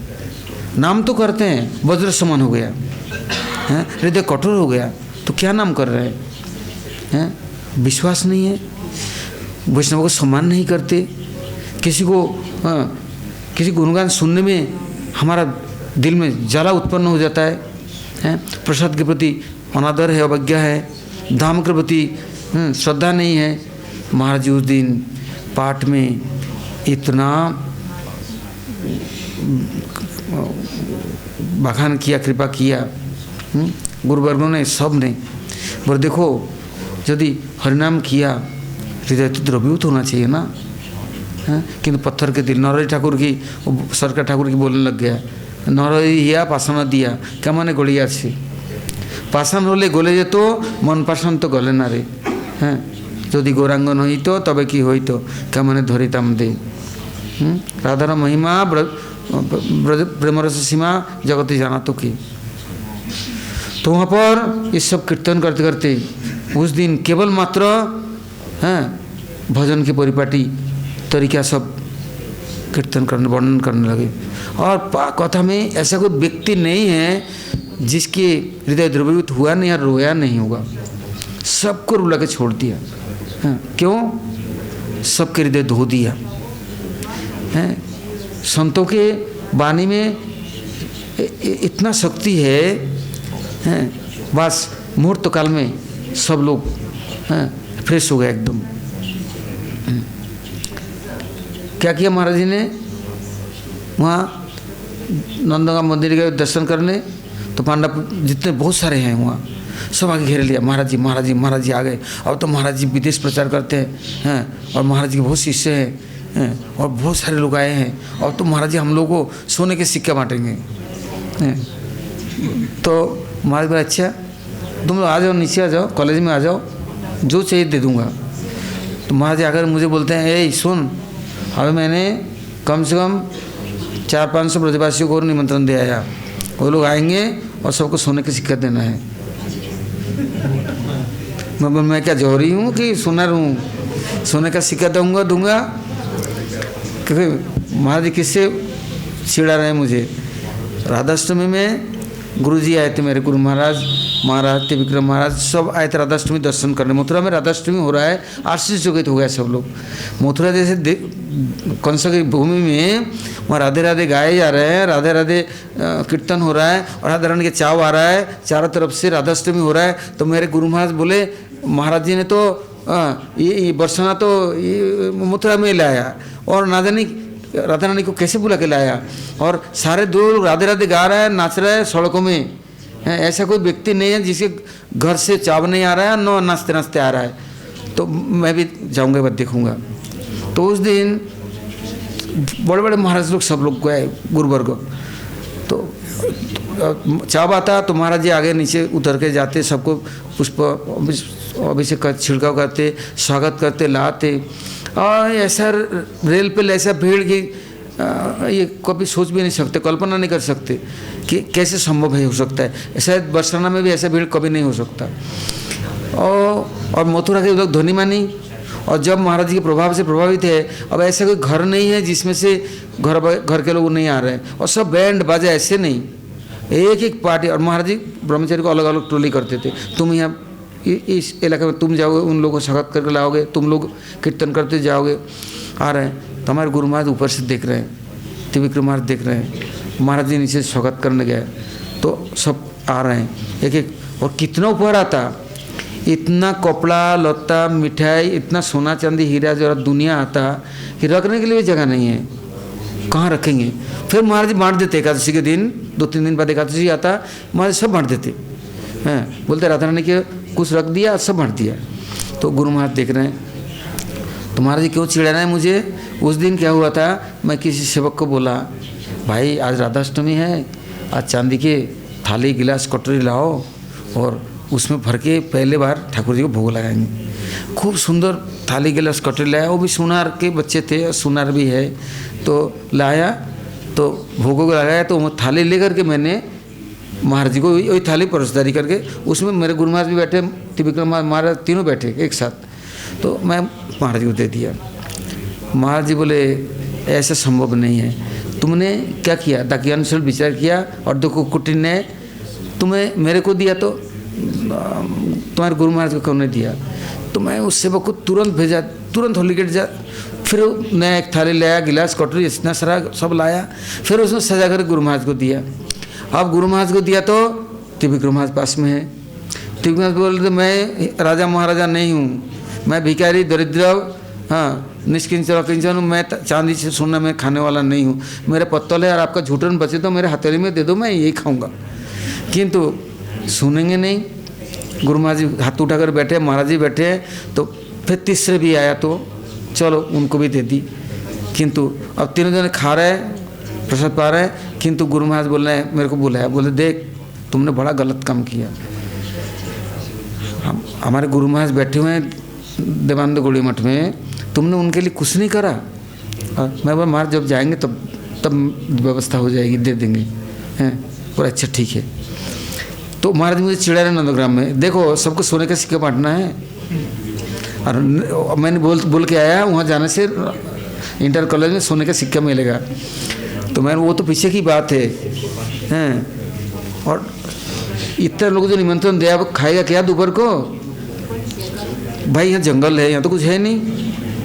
नाम तो करते हैं, वज्र समान हो गया है, हृदय कठोर हो गया, तो क्या नाम कर रहे हैं? विश्वास नहीं है, वैष्णव को सम्मान नहीं करते, किसी गुणगान सुनने में हमारा दिल में ज्वाला उत्पन्न हो जाता है, प्रसाद के प्रति अनादर है, अवज्ञा है, धाम के प्रति श्रद्धा नहीं है। महाराज जी उस दिन पाठ में इतना बखान किया, कृपा किया गुरुवर्गों ने, सब ने। पर देखो यदि हरिनाम किया हृदय तो द्रवीभूत होना चाहिए ना, किंतु पत्थर के दिल। नरहरि ठाकुर की, सरकार ठाकुर की बोलने लग गया, नरहरि हिया पाषाण दिया, क्या माने गड़िया से पाषाण होले गले जेत मन पाषाण तो गले ना रे, यदि गौरांग नहीं तो तबे कि हईत क्या माने धरिताम दे। राधार महिमा प्रेमरस सीमा जगती जाना तो की। तो वहाँ पर ये सब कीर्तन करते करते उस दिन केवल मात्र भजन की परिपाटी तरीका सब कीर्तन करने वर्णन करने लगे। और कथा में ऐसा कोई व्यक्ति नहीं है जिसके हृदय द्रवीभूत हुआ नहीं और रोया नहीं होगा, सबको रुला के छोड़ दिया। क्यों? सबके हृदय धो दिया। संतों के वाणी में इतना शक्ति है, बस मुहूर्त काल में सब लोग फ्रेश हो गए एकदम। क्या किया महाराज जी ने? वहाँ नंदगांव मंदिर गए दर्शन करने, तो पांडव जितने बहुत सारे हैं वहाँ सब आगे घेर लिया। महाराज जी महाराज जी महाराज जी आ गए। अब तो महाराज जी विदेश प्रचार करते हैं, और महाराज जी के बहुत शिष्य हैं, और बहुत सारे लोग आए हैं। अब तो महाराज जी हम लोग को सोने के सिक्के बांटेंगे। तो महाराज बोले अच्छा तुम लोग आ जाओ, नीचे आ जाओ, कॉलेज में आ जाओ, जो चाहिए दे दूंगा। तो महाराज जी आकर मुझे बोलते हैं, ए सुन, अभी मैंने कम से कम 400-500 ब्रजवासियों को और निमंत्रण दे आया, वो लोग आएंगे और सबको सोने के सिक्का देना है। मैं क्या जौहरी हूँ कि सुनर हूँ? सोने का सिक्का दूंगा क्योंकि महाराज जी किससे छिड़ा रहे हैं मुझे। राधाष्टमी में गुरुजी आए थे, मेरे गुरु महाराज त्रिविक्रम महाराज सब आए थे राधाष्टमी दर्शन करने। मथुरा में राधाष्टमी हो रहा है, आश्चर्यचकित हो गया सब लोग। मथुरा जैसे कंस की भूमि में वहाँ राधे राधे गाए जा रहे हैं, राधे राधे कीर्तन हो रहा है, और राधा रानी के चाव आ रहा है, चारों तरफ से राधाष्टमी हो रहा है। तो मेरे गुरु महाराज बोले महाराज जी ने तो ये बरसाना तो ये मथुरा में लाया, और ना जाने राधा रानी को कैसे बुला के लाया, और सारे दो लोग राधे राधे गा रहा है, नाच रहा है सड़कों में। ऐसा कोई व्यक्ति नहीं है जिसके घर से चाव नहीं आ रहा है, न नाचते नाचते आ रहा है। तो मैं भी जाऊंगा, बस देखूंगा। तो उस दिन बड़े बड़े महाराज लोग सब लोग गए गुरुवर्ग। तो चाव आता तो महाराज जी आगे नीचे उतर के जाते, सबको पुष्प अभिषेक छिड़काव करते, स्वागत करते, लाते। और ऐसा रेल पे ऐसा भीड़ की ये कभी सोच भी नहीं सकते, कल्पना नहीं कर सकते कि कैसे संभव है, हो सकता है। शायद बरसाना में भी ऐसा भीड़ कभी नहीं हो सकता। और मथुरा के लोग धनी मानी, और जब महाराज जी के प्रभाव से प्रभावित है, अब ऐसा कोई घर नहीं है जिसमें से घर के लोग नहीं आ रहे हैं, और सब बैंड बाजा, ऐसे नहीं, एक एक पार्टी। और महाराज जी ब्रह्मचारी को अलग अलग टोली करते थे, तुम यहाँ इस इलाके में तुम जाओगे, उन लोगों को स्वागत करके लाओगे, तुम लोग कीर्तन करते जाओगे। आ रहे हैं तो हमारे गुरु महाराज ऊपर से देख रहे हैं, त्रिविक्रम महाराज देख रहे हैं, महाराज जी नीचे स्वागत करने गए तो सब आ रहे हैं एक एक। और कितना ऊपर आता, इतना कपड़ा लत्ता मिठाई, इतना सोना चांदी हीरा जरा दुनिया आता कि रखने के लिए भी जगह नहीं है, कहाँ रखेंगे। फिर महाराज जी बांट देते, एकादशी के दिन 2-3 दिन बाद एकादशी आता, महाराज सब बांट देते हैं, बोलते राधा रानी के कुछ रख दिया, सब बांट दिया। तो गुरु महाराज देख रहे हैं, तो महाराज जी क्यों चिढ़ाना है मुझे। उस दिन क्या हुआ था, मैं किसी सेवक को बोला, भाई आज राधाष्टमी है, आज चांदी के थाली गिलास कटोरी लाओ और उसमें भर के पहले बार ठाकुर जी को भोग लगाएंगे। खूब सुंदर थाली गिलास कटोरी लाया, वो भी सुनार के बच्चे थे, सुनार भी है, तो लाया, तो भोगों को लगाया। तो वो थाली लेकर के मैंने महाराज जी को वही थाली परसदारी करके, उसमें मेरे गुरु महाराज भी बैठे, त्रिविक्रम महाराज तीनों बैठे एक साथ, तो मैं महाराज जी को दे दिया। महाराज जी बोले ऐसा संभव नहीं है, तुमने क्या किया, दाकियानुसार विचार किया, और देखो कुटिन ने तुम्हें मेरे को दिया तो तुम्हारे गुरु महाराज को क्यों नहीं दिया। तो मैं उस सेवक को तुरंत भेजा, तुरंत होली गेट जा, फिर नया एक थाली लाया, गिलास कटोरी इतना सारा सब लाया, फिर उसने सजा कर गुरु महाराज को दिया। अब गुरु महाराज को दिया तो त्रिविक्रम महाराज पास में है, त्रिविक्रम महाराज बोल रहे मैं राजा महाराजा नहीं हूँ, मैं भिखारी दरिद्र, हाँ निष्किंचन किंचन, मैं चांदी से सोना में खाने वाला नहीं हूँ, मेरा पत्तल है और आपका झूठन बचे तो मेरे हथेली में दे दो, मैं यही खाऊंगा। किंतु सुनेंगे नहीं, गुरु महाराज जी हाथ उठाकर बैठे, महाराज जी बैठे हैं। तो फिर तीसरे भी आया तो चलो उनको भी दे दी, किंतु अब तीनों जने खा रहे हैं, प्रसाद पा रहे हैं, किंतु गुरु महाराज बोल रहे हैं, मेरे को बुलाया, बोले देख तुमने बड़ा गलत काम किया। हमारे गुरु महाराज बैठे हुए हैं देवानंद गौड़ी मठ में, तुमने उनके लिए कुछ नहीं करा। मैं बोला महाराज जब जाएंगे तब व्यवस्था हो जाएगी, दे देंगे हैं। बोला अच्छा ठीक है। तो महाराज मुझे चिढ़ा रहे नंदग्राम में, देखो सबको सोने का सिक्का बांटना है, और मैंने बोल के आया वहाँ जाने से इंटर कॉलेज में सोने का सिक्का मिलेगा। तो मैंने वो तो पीछे की बात है हैं, और इतने लोगों को निमंत्रण दिया, वो खाएगा क्या दोपहर को। भाई यहाँ जंगल है, यहाँ तो कुछ है नहीं,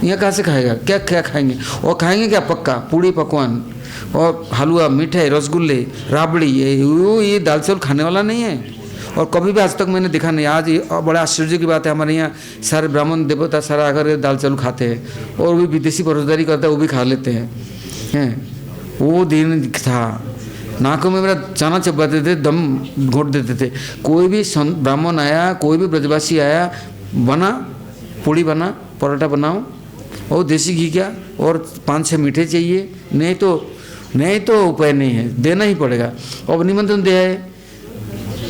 यहाँ कहाँ से खाएगा, क्या क्या खाएंगे। और खाएंगे क्या, पक्का पूड़ी पकवान और हलवा मिठाई रसगुल्ले राबड़ी, ये दाल चावल खाने वाला नहीं है। और कभी भी आज तक मैंने देखा नहीं। आज बड़ा आश्चर्य की बात है, हमारे यहाँ सारे ब्राह्मण देवता सारा आकर दाल चावल खाते हैं, और भी विदेशी परोसदारी करता है वो भी खा लेते हैं। वो दिन था, नाकों में मेरा चाना चबाते थे, दम घोट देते थे। कोई भी ब्राह्मण आया, कोई भी ब्रजवासी आया, बना पूड़ी बना, परोठा बनाओ, और देसी घी क्या, और 5-6 मीठे चाहिए, नहीं तो उपाय नहीं है, देना ही पड़ेगा। और निमंत्रण दिया है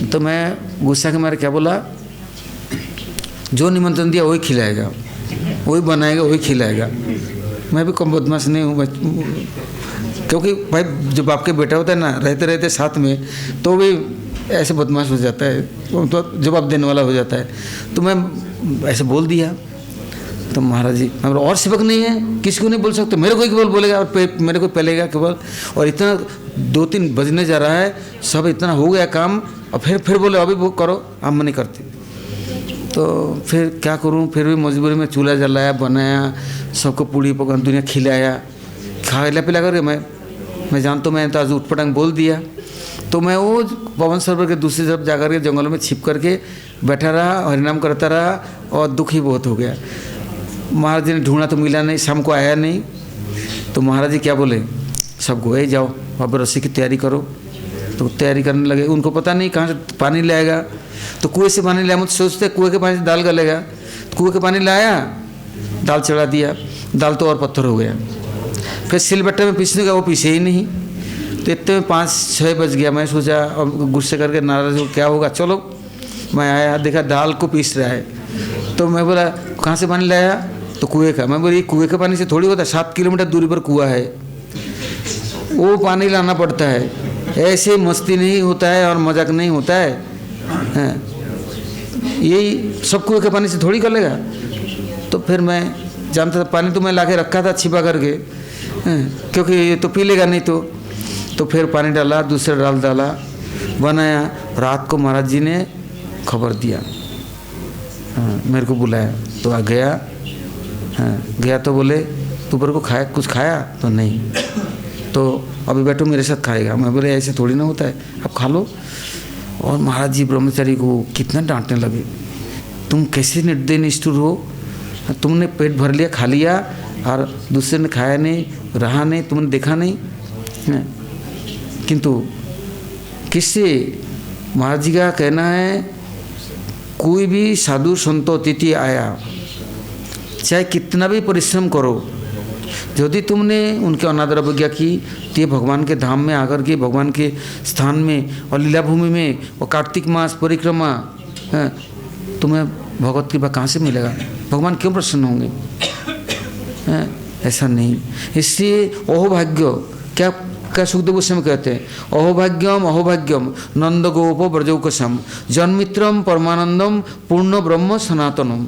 तो मैं गुस्सा के मारे क्या बोला, जो निमंत्रण दिया वही खिलाएगा, वही बनाएगा, वही खिलाएगा। मैं भी कम बदमाश नहीं हूँ, क्योंकि भाई जब आपके बेटा होता है ना, रहते रहते साथ में, तो भी ऐसे बदमाश हो जाता है, तो जवाब देने वाला हो जाता है। तो मैं ऐसे बोल दिया। तो महाराज जी और सेवक नहीं है, किसी को नहीं बोल सकते, मेरे को ही केवल बोलेगा और मेरे को पहलेगा केवल। और इतना 2-3 बजने जा रहा है, सब इतना हो गया काम, और फिर बोले अभी वो करो, हम नहीं करते। तो फिर क्या करूं, फिर भी मजबूरी में चूल्हा जलाया, बनाया, सबको पूड़ी पकवान दुनिया खिलाया, खाया पिला करके मैं जानता हूँ, मैंने तो आज उठपटांग बोल दिया। तो मैं वो पवन सरोवर के दूसरी तरफ जाकर के जंगलों में छिप करके बैठा रहा, हरिनाम करता रहा, और दुख ही बहुत हो गया। महाराज जी ने ढूंढा तो मिला नहीं, शाम को आया नहीं। तो महाराज जी क्या बोले, सब गोए जाओ, अब रस्सी की तैयारी करो। तो तैयारी करने लगे, उनको पता नहीं कहाँ से पानी लाएगा। तो कुएं से पानी लाया, मुझे सोचते कुएं के पानी से दाल गलेगा। तो कुएं के पानी लाया, दाल चढ़ा दिया, दाल तो और पत्थर हो गया। फिर सिलबट्टे में पीसने का, वो पीसे ही नहीं। तो इतने में 5-6 बज गया। मैं सोचा अब गुस्से करके नाराज हो क्या होगा, चलो मैं आया, देखा दाल को पीस रहा है। तो मैं बोला कहाँ से पानी लाया, तो कुएं का। मैं बोला ये कुएं का पानी से थोड़ी होता है, 7 किलोमीटर दूरी पर कुआं है, वो पानी लाना पड़ता है। ऐसे मस्ती नहीं होता है और मजाक नहीं होता है, यही सब कुएं के पानी से थोड़ी कर लेगा। तो फिर मैं जानता था पानी तो मैं ला के रखा था छिपा करके, क्योंकि ये तो पी लेगा नहीं। तो फिर पानी डाला, दूसरा डाला, बनाया। रात को महाराज जी ने खबर दिया, मेरे को बुलाया। तो आ गया, गया तो बोले दोपहर को खाया, कुछ खाया तो नहीं, तो अभी बैठो मेरे साथ खाएगा। मैं बोले ऐसे थोड़ी ना होता है, अब खा लो। और महाराज जी ब्रह्मचारी को कितना डांटने लगे, तुम कैसे निर्दयी निष्ठुर हो, तुमने पेट भर लिया, खा लिया, और दूसरे ने खाया नहीं, रहा नहीं, तुमने देखा नहीं। किंतु किससे महाराज जी का कहना है, कोई भी साधु संतो अतिथि आया, चाहे कितना भी परिश्रम करो, यदि तुमने उनके अनादर अवज्ञा की तो ये भगवान के धाम में आकर के, भगवान के स्थान में और लीला भूमि में और कार्तिक मास परिक्रमा, तुम्हें भगवत कृपा कहाँ से मिलेगा, भगवान क्यों प्रसन्न होंगे। ऐसा नहीं। इसलिए अहोभाग्य, क्या सुखदेव गोस्वामी कहते हैं, अहोभाग्यम अहोभाग्यम नंद गोप ब्रजौकसम जन्मित्रम परमानंदम पूर्ण ब्रह्म सनातनम।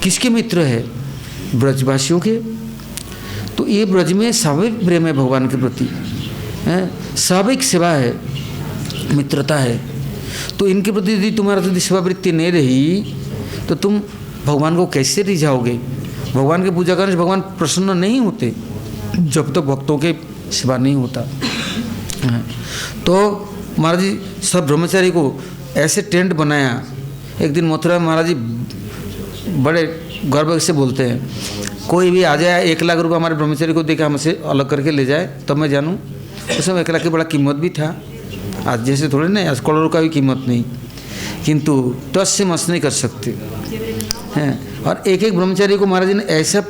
किसके मित्र है, ब्रजवासियों के। तो ये ब्रज में स्वाभाविक प्रेम है भगवान के प्रति, स्वाभाविक सेवा है, मित्रता है। तो इनके प्रति यदि तुम्हारा यदि सेवावृत्ति नहीं रही तो तुम भगवान को कैसे रिझाओगे। भगवान की पूजा करने से भगवान प्रसन्न नहीं होते जब तक भक्तों के सेवा नहीं होता। तो महाराज जी सब ब्रह्मचारी को ऐसे टेंट बनाया। एक दिन मथुरा में महाराज जी बड़े गर्व से बोलते हैं, कोई भी आ जाए 1 लाख रुपये हमारे ब्रह्मचारी को देकर हमसे अलग करके ले जाए तब मैं जानूँ। उस समय 1 लाख की बड़ा कीमत भी था, आज जैसे थोड़े नहीं, आज करोड़ों का भी कीमत नहीं, किंतु टस से मस नहीं कर सकते हैं। और एक एक ब्रह्मचारी को महाराज जी ने ऐसा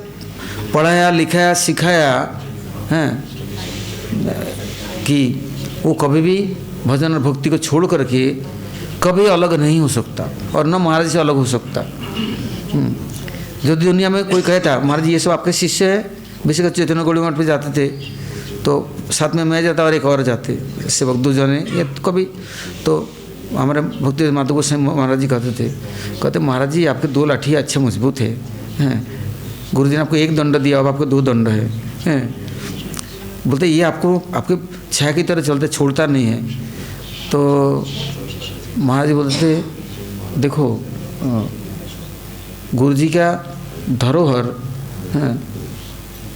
पढ़ाया, लिखाया, सिखाया हैं कि वो कभी भी भजन और भक्ति को छोड़ करके कभी अलग नहीं हो सकता और न महाराज से अलग हो सकता। जो दुनिया में कोई कहता महाराज जी ये सब आपके शिष्य है, बेशक चैतन्य गौड़ी मठ पे जाते थे तो साथ में मैं जाता और एक और जाते सेवक 2 जने, ये कभी तो हमारे भक्ति माधव गोस्वामी महाराज जी कहते महाराज जी आपके 2 लाठी अच्छे मजबूत है, गुरु जी ने आपको 1 दंड दिया, अब आपको 2 दंड है। बोलते ये आपको आपके छाया की तरह चलते, छोड़ता नहीं है। तो महाराज जी बोलते देखो गुरु जी का धरोहर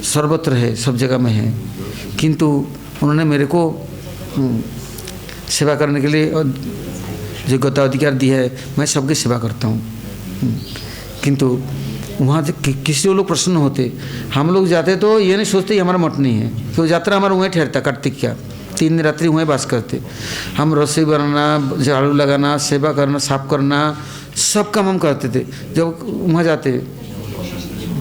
सर्वत्र है, सब जगह में है, किंतु उन्होंने मेरे को सेवा करने के लिए योग्यता अधिकार दिया है, मैं सबकी सेवा करता हूँ। किंतु वहाँ किसी लोग प्रसन्न होते, हम लोग जाते तो ये नहीं सोचते हमारा मठ नहीं है, क्योंकि यात्रा हमारा वहीं ठहरता, कार्तिक का 3 दिन रात्रि वहीं बास करते। हम रसोई बनाना, झाड़ू लगाना, सेवा करना, साफ करना, सब काम हम करते थे। जब वहाँ जाते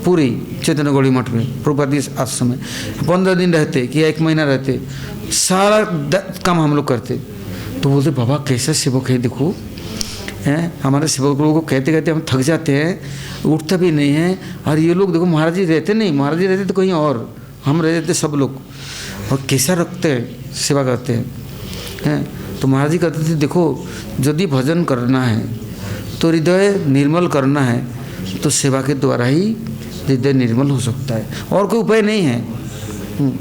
पूरी चैतन्य गौड़ी मठ में प्रभुपाद आश्रम में 15 दिन रहते कि 1 महीना रहते, सारा काम हम लोग करते। तो बोलते बाबा कैसा सेवक है, देखो हैं हमारे सेवक लोगों को कहते कहते हम थक जाते हैं, उठता भी नहीं है। और ये लोग देखो महाराज जी रहते नहीं, महाराज जी रहते तो कहीं और, हम रहते सब लोग, और कैसा रखते हैं, सेवा करते हैं। तो महाराज जी कहते थे देखो यदि भजन करना है तो हृदय निर्मल करना है, तो सेवा के द्वारा ही हृदय निर्मल हो सकता है, और कोई उपाय नहीं है।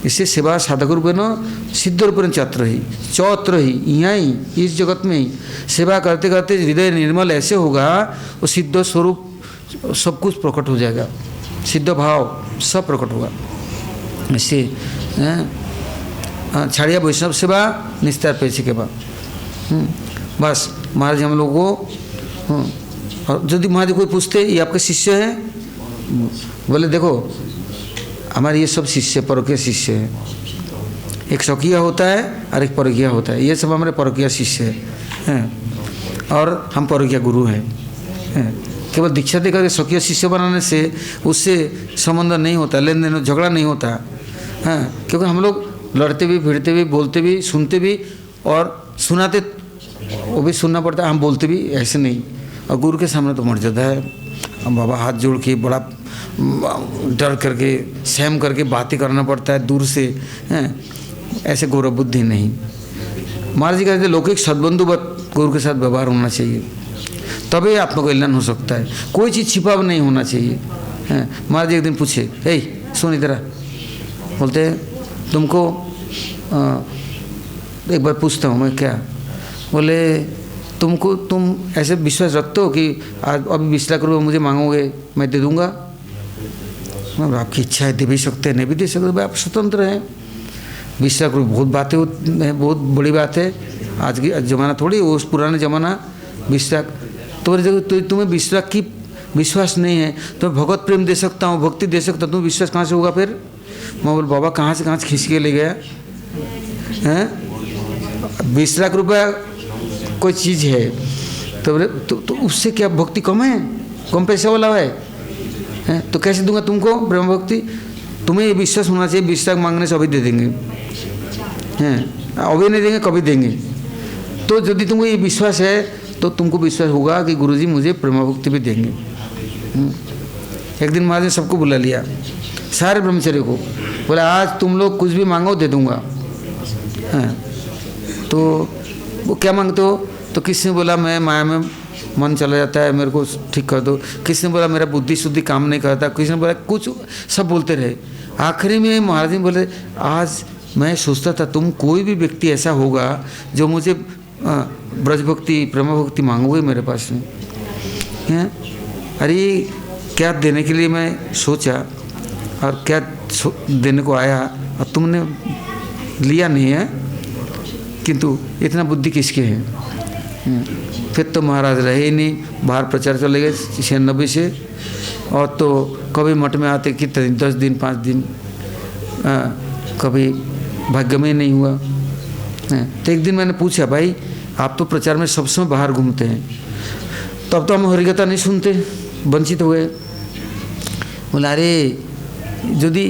इससे सेवा साधक रूप न सिद्ध रूप चौत्र ही यहाँ ही इस जगत में ही सेवा करते करते हृदय निर्मल ऐसे होगा, वो सिद्ध स्वरूप सब कुछ प्रकट हो जाएगा, सिद्ध भाव सब प्रकट होगा। इससे छाड़िया वैष्णव सेवा निस्तार पैसे के बाद बस महाराज हम लोग को। और यदि महाराज कोई पूछते ये आपके शिष्य हैं, बोले देखो हमारे ये सब शिष्य परकीय शिष्य हैं, एक स्वकीय होता है और एक परकीय होता है, ये सब हमारे परकीय शिष्य हैं और हम परकीय गुरु हैं। केवल दीक्षा देकर के स्वकीय शिष्य बनाने से उससे संबंध नहीं होता, लेन देन झगड़ा नहीं होता। क्योंकि हम लोग लड़ते भी, फिरते भी, बोलते भी, सुनते भी और सुनाते, वो भी सुनना पड़ता है, हम बोलते भी, ऐसे नहीं। और गुरु के सामने तो मर्यादा है। हम बाबा हाथ जोड़ के बड़ा डर करके, सहम करके बातें करना पड़ता है दूर से, हैं, ऐसे गौरव बुद्धि नहीं। महाराज जी कहते हैं लौकिक सद्बंधुवत गुरु के साथ व्यवहार होना चाहिए, तभी आत्मा को कल्याण हो सकता है। कोई चीज़ छिपा नहीं होना चाहिए। हैं, महाराज जी एक दिन पूछे, हे सुन इधर, बोलते हैं तुमको एक बार पूछता हूँ मैं, क्या? बोले तुम ऐसे विश्वास रखते हो कि आज अभी 20 लाख रुपये मुझे मांगोगे, मैं दे दूँगा? मैं आपकी इच्छा है, दे भी सकते हैं, नहीं भी दे सकते, भाई आप स्वतंत्र हैं। 20 लाख रुपये बहुत बातें हैं, बहुत बड़ी बात है। आज की ज़माना थोड़ी, उस पुराना ज़माना 20 लाख। तो तुम्हें 20 लाख की विश्वास नहीं है तो भगवत प्रेम दे सकता हूँ, भक्ति दे सकता हूँ, तुम्हें विश्वास कहाँ से होगा फिर? मैं बोल बाबा कहाँ से खींच के ले गया हैं? 20 लाख रुपया कोई चीज़ है तो बोले तो उससे क्या भक्ति कम है? कम पैसा वाला है? तो कैसे दूंगा तुमको ब्रह्म भक्ति? तुम्हें ये विश्वास होना चाहिए 20 लाख मांगने से अभी दे देंगे, हैं? अभी नहीं देंगे, कभी देंगे। तो यदि तुमको ये विश्वास है तो तुमको विश्वास होगा कि गुरुजी मुझे प्रेम भक्ति भी देंगे। एक दिन महाराज ने सबको बुला लिया, सारे ब्रह्मचर्य को, बोला आज तुम लोग कुछ भी मांगो दे दूंगा। हैं? तो वो क्या मांगते हो? तो किसी ने बोला मैं माया में मन चला जाता है, मेरे को ठीक कर दो। किसी ने बोला मेरा बुद्धि शुद्धि काम नहीं करता। किसी ने बोला कुछ, सब बोलते रहे। आखिरी में महाराज जी बोले आज मैं सोचता था तुम कोई भी व्यक्ति ऐसा होगा जो मुझे ब्रज भक्ति प्रेम भक्ति मांगोगे मेरे पास में, हैं? अरे क्या देने के लिए मैं सोचा और क्या देने को आया और तुमने लिया नहीं है, किंतु इतना बुद्धि किसके है? फिर तो महाराज रहे ही नहीं, बाहर प्रचार चले गए 96 से। और तो कभी मठ में आते कितने 10 दिन 5 दिन, कभी भाग्य में नहीं हुआ। तो एक दिन मैंने पूछा भाई आप तो प्रचार में सब समय बाहर घूमते हैं, तब तो हम हरिकथा नहीं सुनते, वंचित हो गए। बोला अरे यदि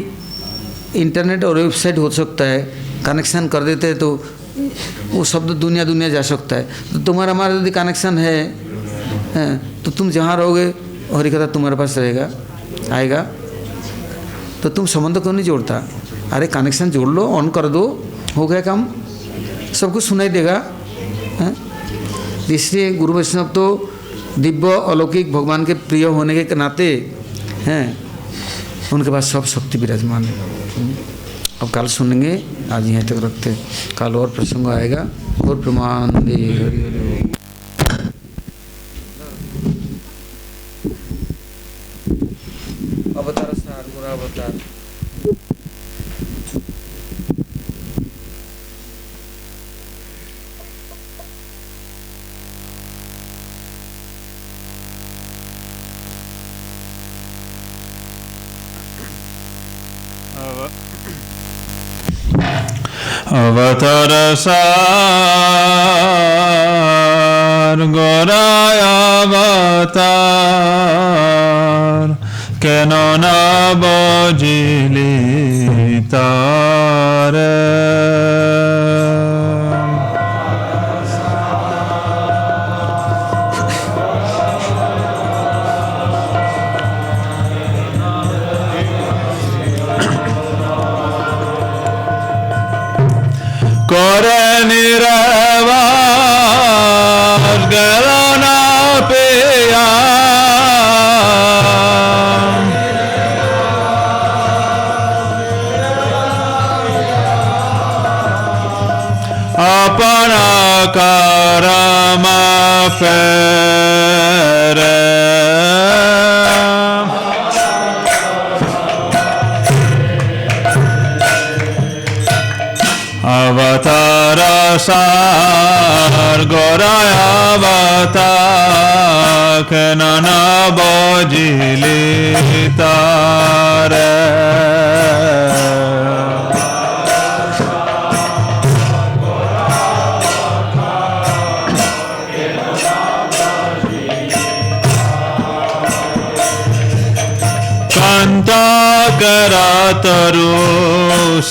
इंटरनेट और वेबसाइट हो सकता है, कनेक्शन कर देते हैं तो वो शब्द दुनिया जा सकता है। तो तुम्हारा हमारा यदि कनेक्शन है तो तुम जहाँ रहोगे हरिकथा तुम्हारे पास रहेगा, आएगा। तो तुम संबंध क्यों नहीं जोड़ता? अरे कनेक्शन जोड़ लो, ऑन कर दो, हो गया काम, सब कुछ सुनाई देगा। इसलिए गुरु वैष्णव तो दिव्य अलौकिक भगवान के प्रिय होने के नाते हैं, उनके पास सब शक्ति विराजमान है। अब कल सुनेंगे, आज यहीं तक रखते हैं, कल और प्रसंग आएगा। और प्रमाण दे हरि हरि। अवतार सार गुरु अवतार। अवतार सार गोराय अवतार केन न बजिली तारे। करे निरवार गलो ना पिया अपना करम फेरे। अवतार सार गोराय अवतार केन न बजिली तारे। कंता কেরাতরু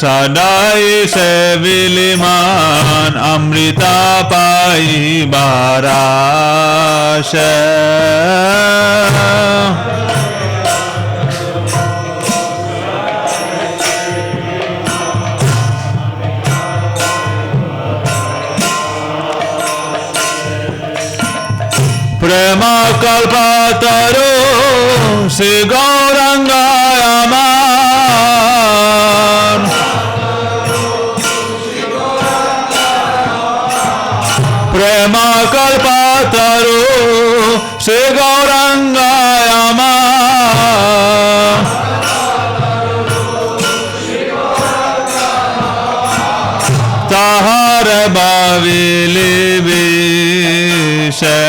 সদাই সেবিলিমান অমৃতা পাইবার আশা প্রেম কল্পতরু শ্রী গৌরাঙ্গায় আমার প্রেম কল্পতরু শ্রী গৌরাঙ্গায় আমার তাহার বাবিলি বিষে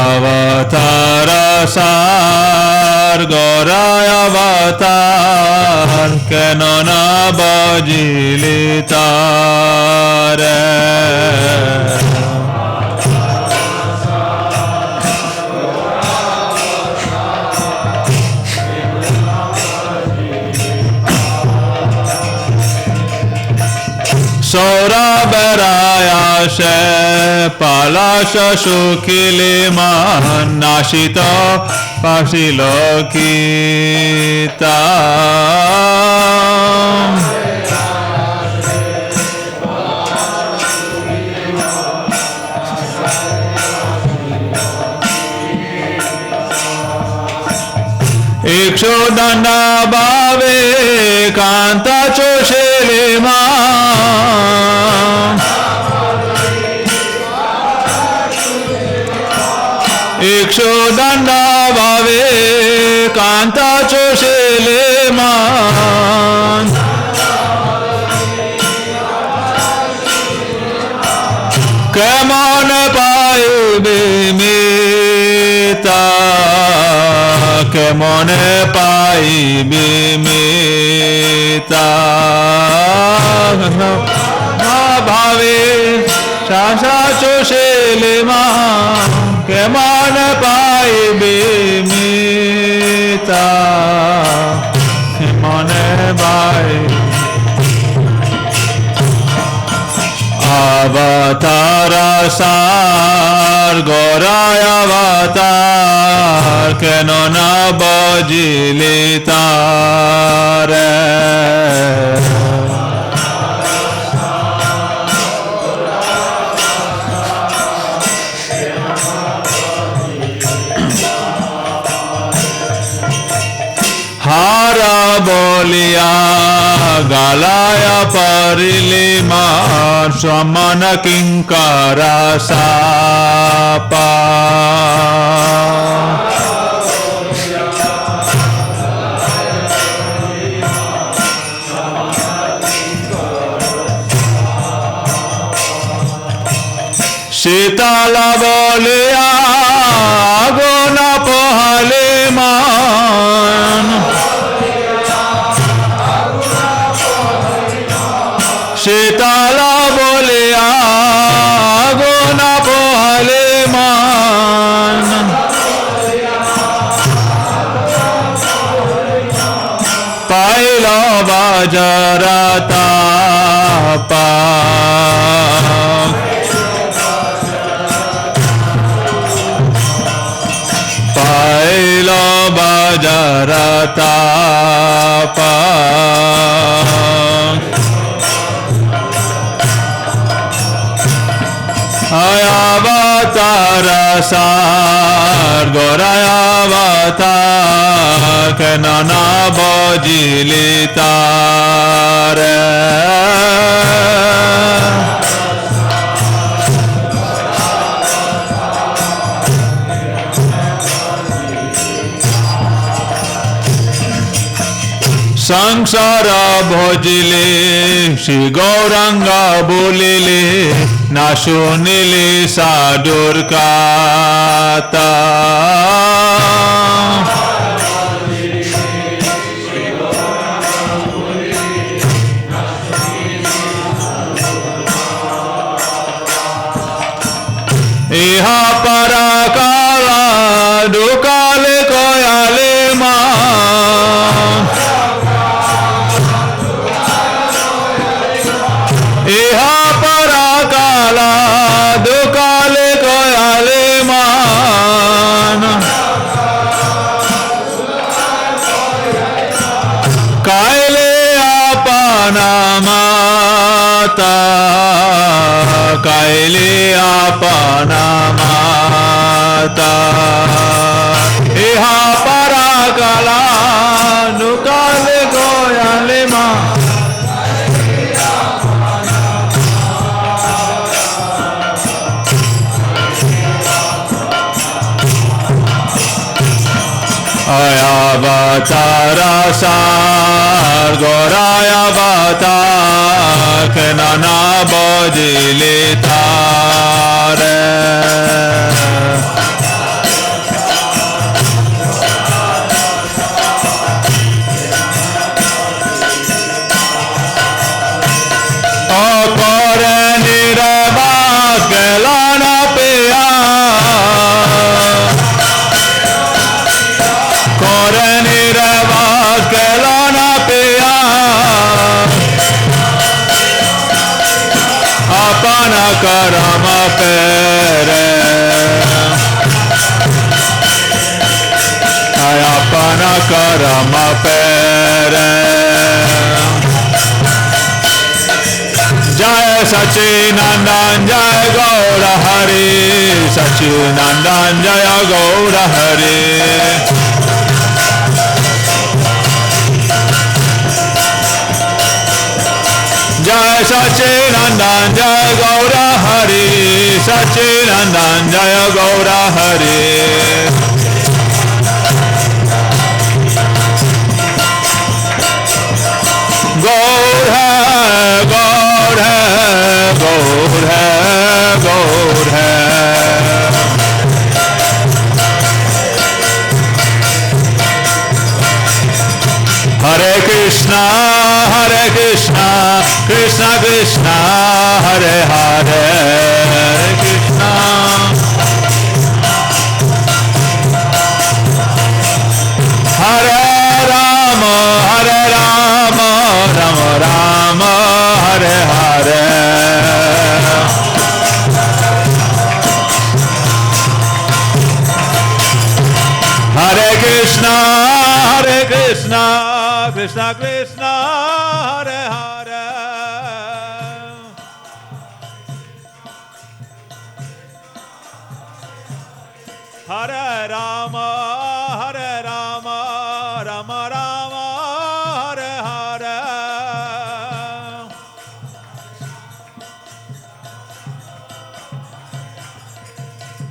অবতার সার গৌরায় অবতার কেন না বজিলি তারে সৌরভেরায় আসে পলাশ শুকিলে মান নাশিত পাশিল কিতা একশো দণ্ডা বাবে কান্তা চোষেলে মা একশো দণ্ডা বাবে কান্তা চোষেলে মা কেমন পাইবে মেতা কেমনে পাইবে মেতা ভাবে শাসা চোষেলে মা কেমন পাইবে মেতা কেমনে পাইবে অবতার সার গৌরায় অবতার কেন না বজিলি তারে হারা বলিয়া গালায় পরিলি মান সমান কিঙ্করা সাপা শীতলা বলিয়া আগুন পহলে মান শীতলা বলিয়া আগুন পহলে মান পাইল বাজরতা পা পাইল বাজরতা পা অবতার সার গৌরায় অবতার কেন না বজিলি তারে সংসার ভজিলে শ্রী গৌরাঙ্গ বলিলে না শুনিলে সাধুর কথা iha parakala dukale koyale ma iha parakala dukale koyale man kaile apana mata kaile apana mata iha parakala dukale koyale ma Ayavatara sar goraya avatar kenana bodile tare okore nirava kelana piya Koreni revas kelana piya apana karama pere ay apana karama pere Jai Sachinandan Jai Gaura Hari Sachinandan Jai Gaura Hari Jai Sachinandan Jai Gaura Hari Sachinandan Jai Gaura Hari Gaur hai Gaur hai Gaur hai Gaur hai Hare Krishna Krishna Krishna Hare Hare Hare Krishna Hare Rama Rama Rama Hare Hare Hare Krishna Krishna Krishna Hare Hare Hare Rama Rama Rama Hare Hare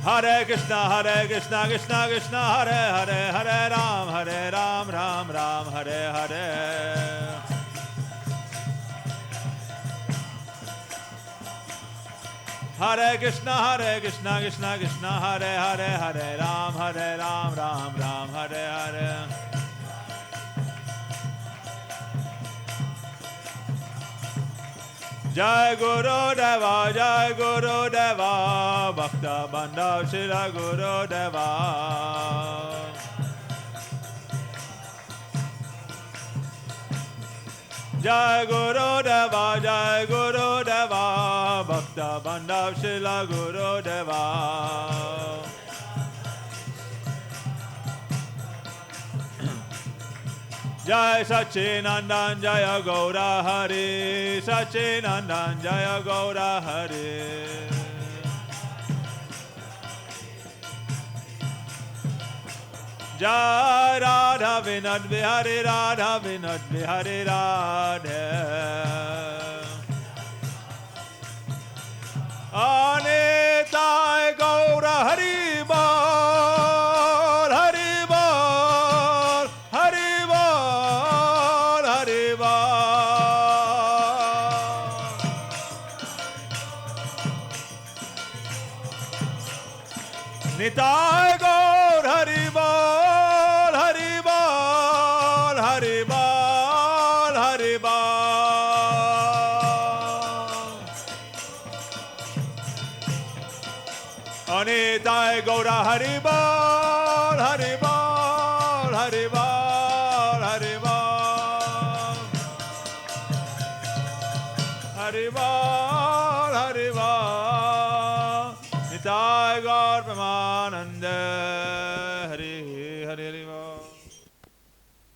Hare Krishna Krishna Krishna Hare Hare Hare Ram Ram Ram Hare Hare Hare Krishna Krishna Hare Hare Hare Ram Ram Ram Hare Hare Jai Guru Deva Bhakta Bandhav Shila Guru Deva Jai Guru Deva Bhakta Bandhav Shila Guru Deva Jai Sachinandan Jaya Gaura Hari Sachinandan Jaya Gaura Hari Jai Radha Vinod Bihari Radha Vinod Bihari Radha Anitai Gaura Hari Bol Hari Bol Hari Bol Hari Bol Nitai Gaur Hari Bol Hari Bol Hari Bol Hari Bol Ani Hari बोल हरि बोल हरि बोल हरि बोल हरि बोल